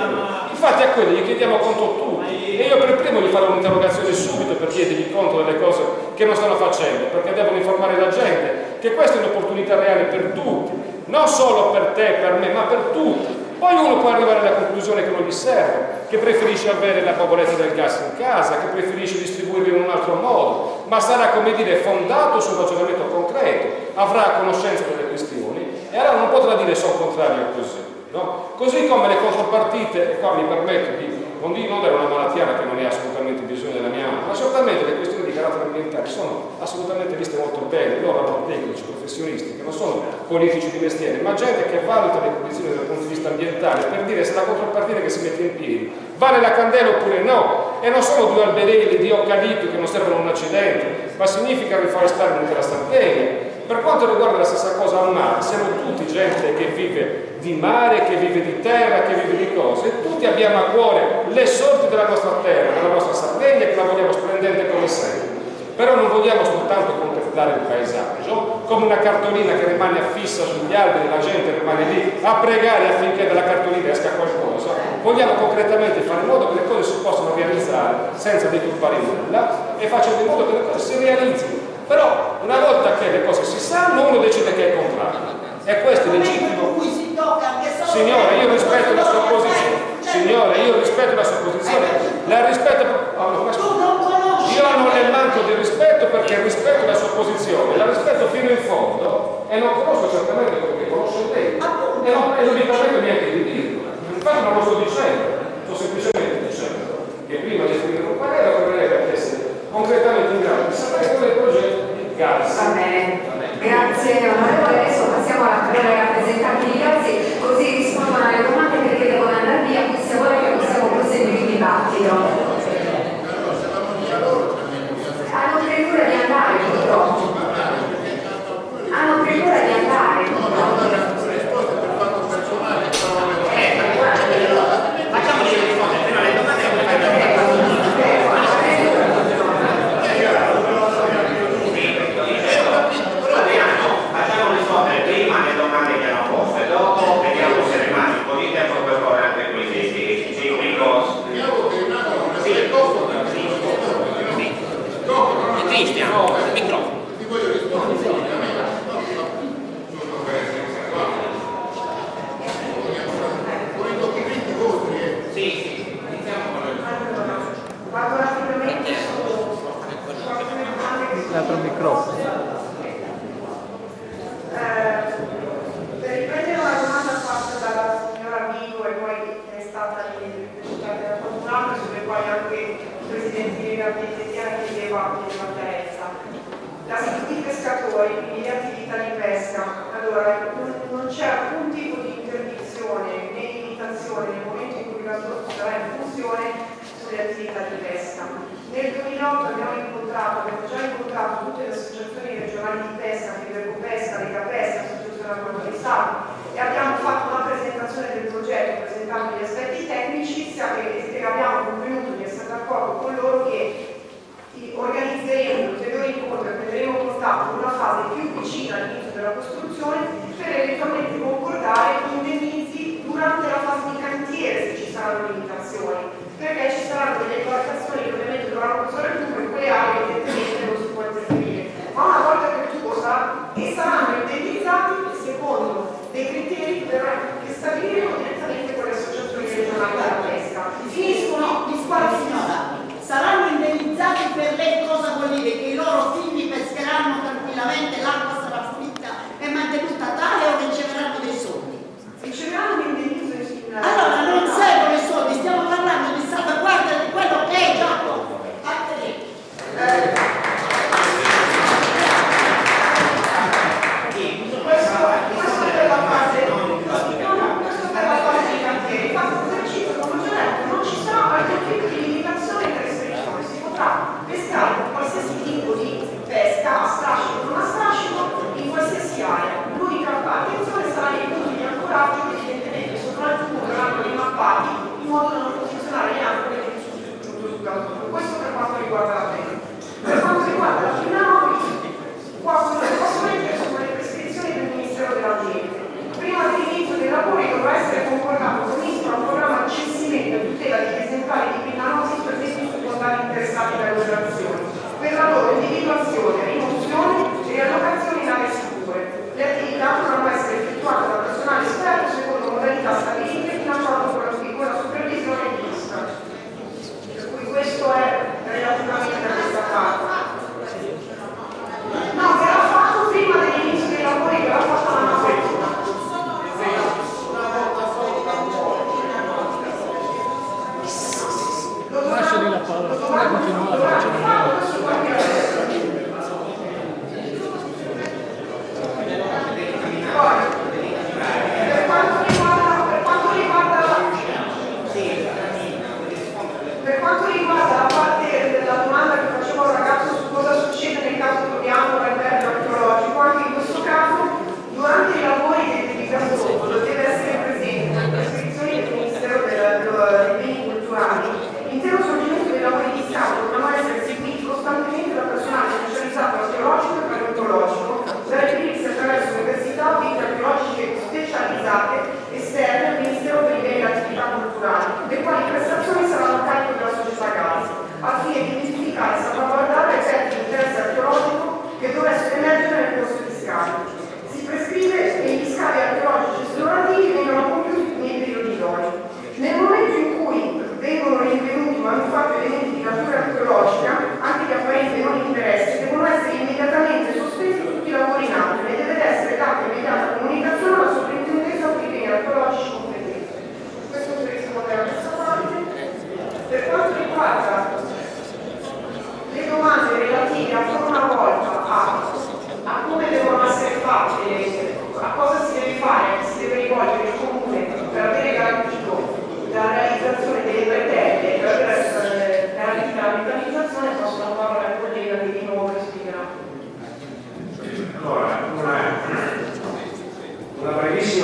Infatti a quelli gli chiediamo conto tutti e io per primo gli farò un'interrogazione subito per chiedergli conto delle cose che non stanno facendo, perché devono informare la gente che questa è un'opportunità reale per tutti, non solo per te, per me, ma per tutti. Poi uno può arrivare alla conclusione che non gli serve, che preferisce avere la bolletta del gas in casa, che preferisce distribuirlo in un altro modo, ma sarà, come dire, fondato su un ragionamento concreto, avrà conoscenza delle questioni e allora non potrà dire sono contrario a così, no? Così come le contropartite, e qua mi permetto di non dare una malattiana che non è assolutamente bisogno della mia mano, ma certamente le questioni di carattere ambientale sono assolutamente viste molto bene. Loro hanno tecnici, professionisti che non sono politici di mestiere, ma gente che valuta le condizioni dal punto di vista ambientale per dire se la contropartita che si mette in piedi vale la candela oppure no. E non sono due alberelli di eucalipto che non servono a un accidente, ma significa riforestare un'intera Sardegna. Per quanto riguarda la stessa cosa al mare, siamo tutti gente che vive di mare, che vive di terra, che vive di cose, tutti abbiamo a cuore le sorti della nostra terra, della nostra Sardegna, che la vogliamo splendente come sempre. Però non vogliamo soltanto contemplare il paesaggio come una cartolina che rimane affissa sugli alberi, la gente rimane lì a pregare affinché dalla cartolina esca qualcosa. Vogliamo concretamente fare in modo che le cose si possano realizzare senza deturpare nulla e facendo in modo che le cose si realizzino. Però una volta che le cose si sanno, uno decide che è contrario. E questo è legittimo. Signore, io rispetto la sua posizione. Signore, io rispetto la sua posizione. La rispetto. Io non le manco di rispetto perché rispetto la sua posizione, la rispetto fino in fondo e non conosco certamente quello che conosce lei. E non mi permetto neanche di dirlo. Infatti non lo sto dicendo, sto semplicemente dicendo che prima di esprimere un parere vorrei essere concretamente in grado di sapere qual è il progetto di gas. Va bene, grazie onorevole. Adesso passiamo alla parola ai rappresentanti di Gazzi, così rispondono alle domande perché devono andare via, qui se vuole che possiamo proseguire il dibattito. Hanno premura di andare, purtroppo. Hanno premura di andare, facciamoci rispondere prima le domande e poi facciamo rispondere prima le domande che hanno poste, dopo vediamo se rimane un po' di tempo per fare anche questi Cristian, il microfono. Ti voglio rispondere. Con i documenti vostri. Sì, iniziamo con Vado rapidamente su alcune domande che sono l'altro microfono. Per riprendere una domanda fatta dalla signora Vigo e poi è stata fortunata, sulle quali anche il Presidente di Lega chiedeva chiarezza. La sentita pescatori, quindi le attività di pesca, allora non c'è alcun tipo di interdizione né limitazione nel momento in cui la sorte sarà in funzione sulle attività di pesca. Nel 2008 abbiamo già incontrato tutte le associazioni regionali di pesca, Federcopesca, Legapesca, Associazione Acquatori Stato e abbiamo fatto una presentazione del progetto presentando gli aspetti tecnici e abbiamo convenuto di essere d'accordo con loro che organizzeremo ulteriori incontri e prenderemo contatto in una fase più vicina all'inizio della costruzione per eventualmente concordare indennizzi durante la fase di cantiere se ci saranno limitazioni, perché ci saranno delle imbarcazioni che ovviamente dovranno passare il tubo in quelle aree evidentemente non si può intervenire, ma una volta che il tubo sarà e saranno indennizzati secondo dei criteri che stabiliremo direttamente con le associazioni regionali della pesca. Finiscono, mi scusi signora, saranno indennizzati per lei cosa vuol dire? Che i loro figli pescheranno tranquillamente, l'acqua sarà fritta e mantenuta tale o riceveranno dei soldi? Riceveranno un indennizzo in simile. Allora non servono i soldi, stiamo parlando di salvaguardia di quello che è già qua. Questa è la fase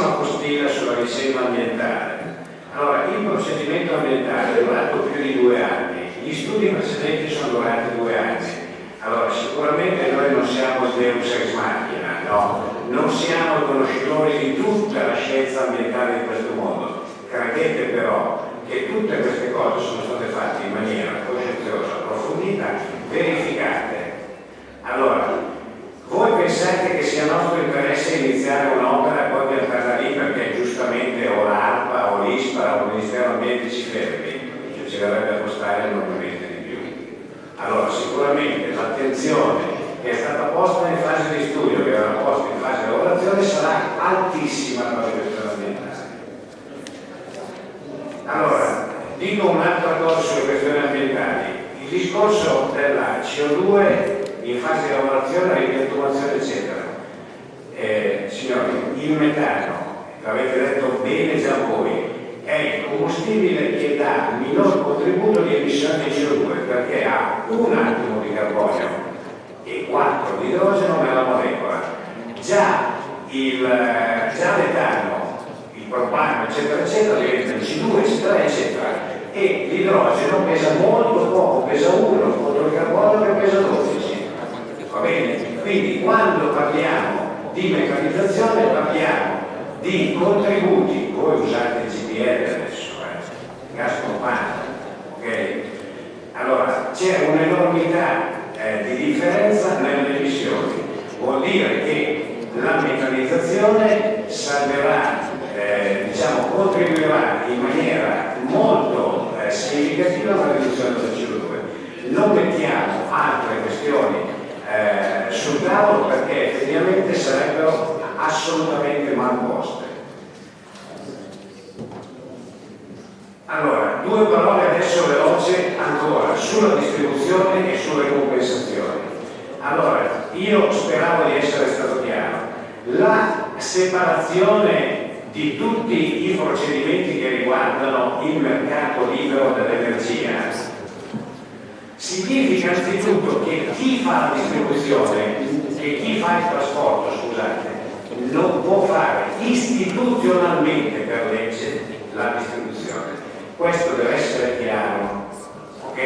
bellissima postilla sulla vicenda ambientale. Allora, il procedimento ambientale è durato più di 2 anni, gli studi precedenti sono durati 2 anni. Allora, sicuramente noi non siamo Deus ex machina, no? Non siamo conoscitori di tutta la scienza ambientale di questo mondo. Credete però che tutte queste cose sono state fatte in maniera coscienziosa, approfondita, verificate. Allora, voi pensate che sia nostro interesse iniziare un'opera e poi piantarla lì perché giustamente o l'ARPA o l'ISPRA o il Ministero dell'Ambiente ci fermi? Cioè, ci verrebbe a costare enormemente di più. Allora, sicuramente l'attenzione che è stata posta in fase di studio, che era posta in fase di lavorazione, sarà altissima per la questione ambientale. Allora, dico un'altra cosa sulle questioni ambientali. Il discorso della CO2 in fase di lavorazione, ripiantumazione, eccetera. Signori, il metano, l'avete detto bene già voi, è il combustibile che dà il minor contributo di emissione di CO2 perché ha un atomo di carbonio e 4 di idrogeno nella molecola. Già l'etano, il propano, eccetera, eccetera, diventa C2, C3, eccetera. E l'idrogeno pesa molto poco, pesa 1 contro il carbonio che pesa 12. Va bene? Quindi quando parliamo di meccanizzazione parliamo di contributi, voi usate il GPL adesso, gas propano, ok? Allora c'è un'enormità di differenza nelle emissioni, vuol dire che la meccanizzazione salverà, contribuirà in maniera molto significativa alla riduzione del CO2. Non mettiamo altre questioni sul tavolo perché effettivamente sarebbero assolutamente mal poste. Allora, 2 parole adesso veloce ancora sulla distribuzione e sulle compensazioni. Allora, io speravo di essere stato chiaro. La separazione di tutti i procedimenti che riguardano il mercato libero dell'energia significa anzitutto che chi fa la distribuzione e chi fa il trasporto, scusate, non può fare istituzionalmente per legge la distribuzione. Questo deve essere chiaro, ok?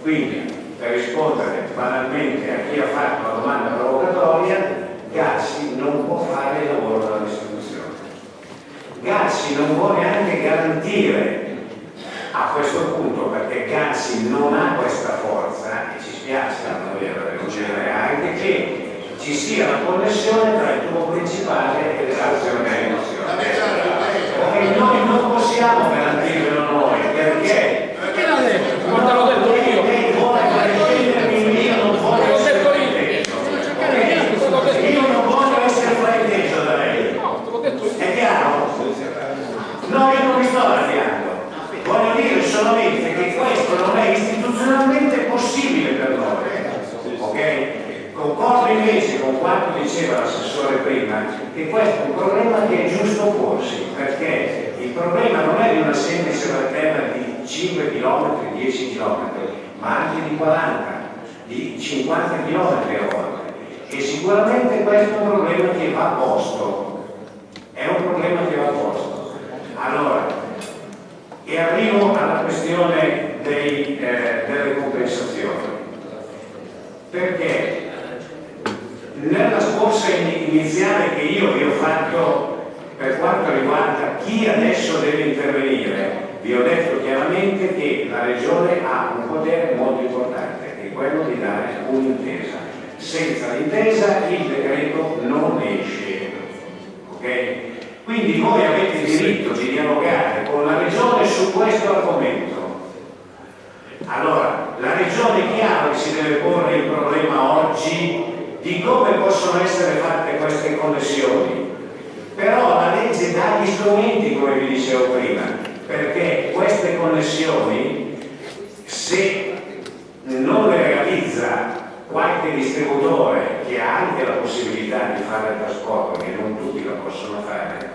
Quindi, per rispondere banalmente a chi ha fatto la domanda provocatoria, Gassi non può fare il lavoro della distribuzione. Gassi non può neanche garantire a questo punto, perché Gassi non ha questa forza, e ci spiace a noi denunciare anche che ci sia la connessione tra il tubo principale e l'azione di emozione. Perché noi non possiamo garantirlo noi, perché l'ha detto? Quando l'ho detto io? Io non voglio essere frainteso. Io non voglio essere frainteso da lei. È chiaro? No, io non mi sto arrabbiando. Voglio dire solamente che questo non è istituzionalmente possibile per noi, ok? Concordo invece con quanto diceva l'assessore prima, che questo è un problema che è giusto porsi, perché il problema non è di una semplice bretella di 5 km, 10 km, ma anche di 40, di 50 km a volte. E sicuramente questo è un problema che va posto, è un problema che va posto. Allora, e arrivo alla questione delle compensazioni, perché nella scorsa iniziale che io vi ho fatto per quanto riguarda chi adesso deve intervenire, vi ho detto chiaramente che la Regione ha un potere molto importante, che è quello di dare un'intesa. Senza l'intesa il decreto non esce, ok? Quindi voi avete il diritto di dialogare con la Regione su questo argomento. Allora, la Regione è chiaro che si deve porre il problema oggi di come possono essere fatte queste connessioni. Però la legge dà gli strumenti, come vi dicevo prima, perché queste connessioni, se non le realizza qualche distributore che ha anche la possibilità di fare il trasporto, che non tutti la possono fare,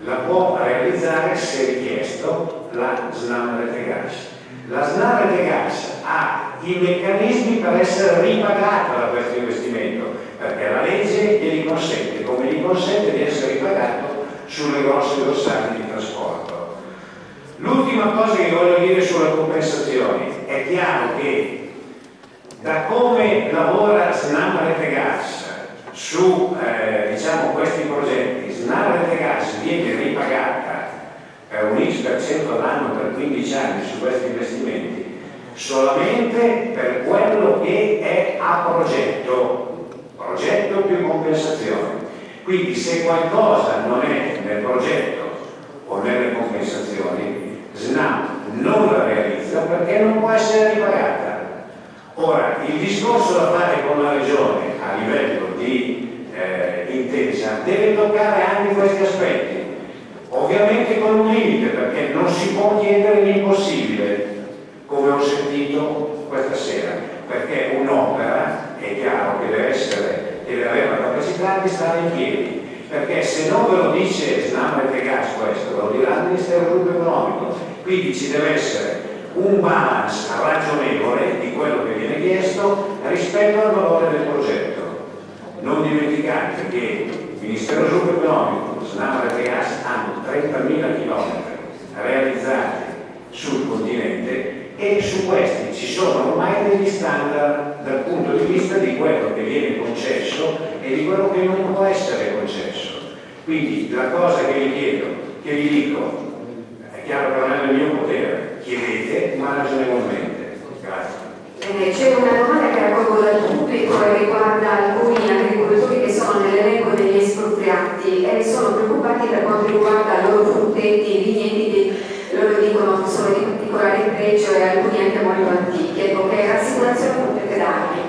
la può realizzare se richiesto la SNAM Rete Gas. La SNAM Rete Gas ha i meccanismi per essere ripagata da questo investimento, perché la legge glieli consente, come gli consente di essere ripagato sulle grosse dorsali di trasporto. L'ultima cosa che voglio dire sulle compensazioni: è chiaro che da come lavora Snam Rete Gas su diciamo questi progetti, Snam Rete Gas viene ripagata per un X% all'anno per 15 anni su questi investimenti solamente per quello che è a progetto più compensazioni. Quindi se qualcosa non è nel progetto o nelle compensazioni, Snam non la realizza perché non può essere ripagata. Ora, il discorso da fare con la Regione a livello di intesa deve toccare anche questi aspetti, ovviamente con un limite, perché non si può chiedere l'impossibile, come ho sentito questa sera, perché un'opera è chiaro che deve avere la capacità di stare in piedi, perché se non ve lo dice Snam Rete Gas questo, ve lo dirà il Ministero dello Sviluppo Economico, quindi ci deve essere un balance ragionevole di quello che viene chiesto rispetto al valore del progetto. Non dimenticate che il Ministero dello Sviluppo Economico e Snam Rete Gas hanno 30.000 km realizzati sul continente e su questi ci sono ormai degli standard dal punto di vista di quello che viene concesso e di quello che non può essere concesso. Quindi la cosa che vi chiedo, che vi dico, è chiaro che non è nel mio potere, chiedete ma ragionevolmente. Grazie. C'è una domanda che raccolgo dal pubblico e riguarda alcuni agricoltori che sono nell'elenco degli espropriati e sono preoccupati per quanto riguarda i loro frutteti, i vigneti, loro dicono che sono di particolare pregio e alcuni anche molto antichi. Ecco, che rassicurazione potete darmi?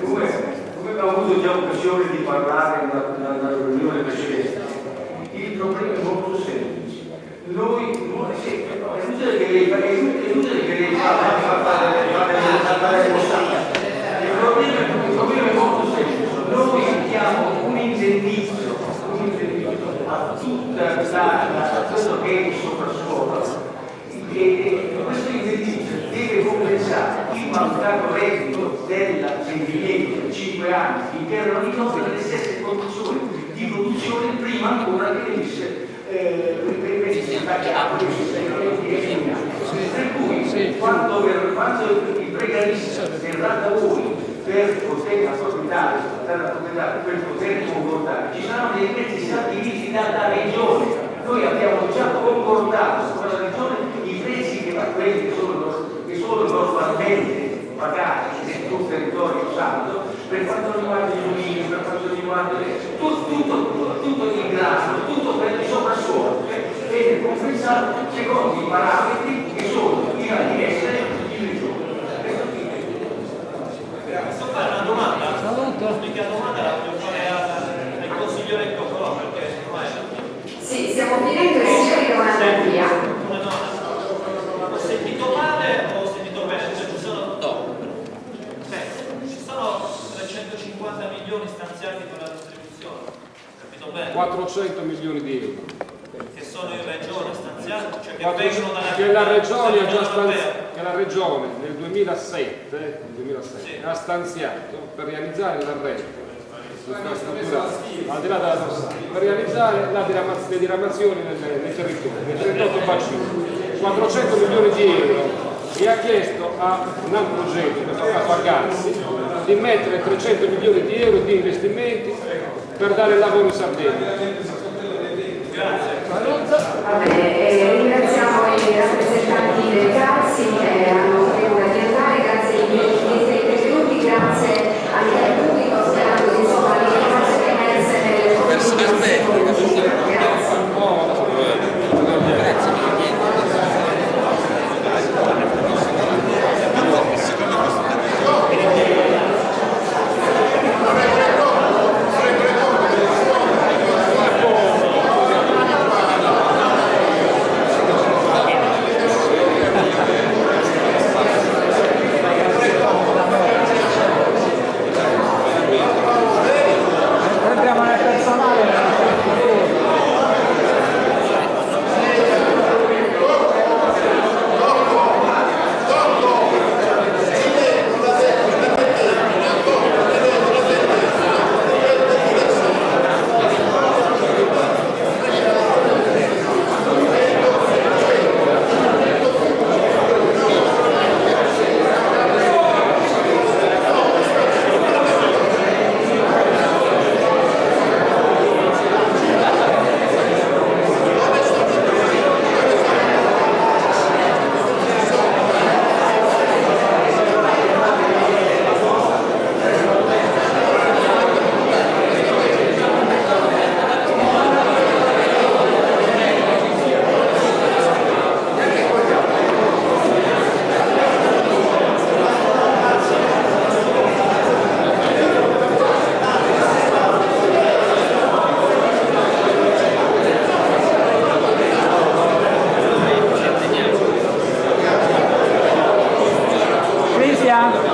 Come abbiamo avuto già occasione di parlare nella riunione precedente, il problema è molto semplice. Noi, è inutile che lei fa il problema è molto semplice. Noi diamo un indennizzo a tutta quello che è il soprassuolo e questo indennizzo deve compensare il mancato reddito dell'invigneto per 5 anni finché erano in opera nelle stesse condizioni di produzione prima ancora che venisse tagliato per cui quando il precarista verrà da voi per poter approfittare per poter concordare ci saranno dei prezzi stabiliti dalla regione. Noi abbiamo già concordato con la regione i prezzi che quelli che sono normalmente pagati nel tuo territorio santo per quanto riguarda i mulini, per quanto riguarda tutto il grano, tutto per il soprassuolo viene compensato secondo i parametri che sono in essere in regione. Posso fare una domanda? L'unica domanda la voglio fare al consigliere Coccolò perché ormai Sì, stiamo finendo e i signori devono andare via. ho sentito male o ho sentito bene? Cioè, ci sono 350 milioni stanziati per la distribuzione, capito bene? 400 milioni di euro che sono in regione stanziati, cioè che 400, vengono dalla che la regione ha già europea. che la regione nel 2007 ha stanziato per realizzare l'arresto infrastrutturale al di là della dorsale, per realizzare le diramazioni nei territori, nel 38 bacini, 400 milioni di euro, e ha chiesto a un progetto che tocca pagarsi di mettere 300 milioni di euro di investimenti per dare lavoro in Sardegna. Va bene, ringraziamo i rappresentanti del CASI che hanno prima di andare, grazie ai miei intervenuti, grazie anche al pubblico, sperando di insomma l'informazione emerse nelle commissioni. Grazie.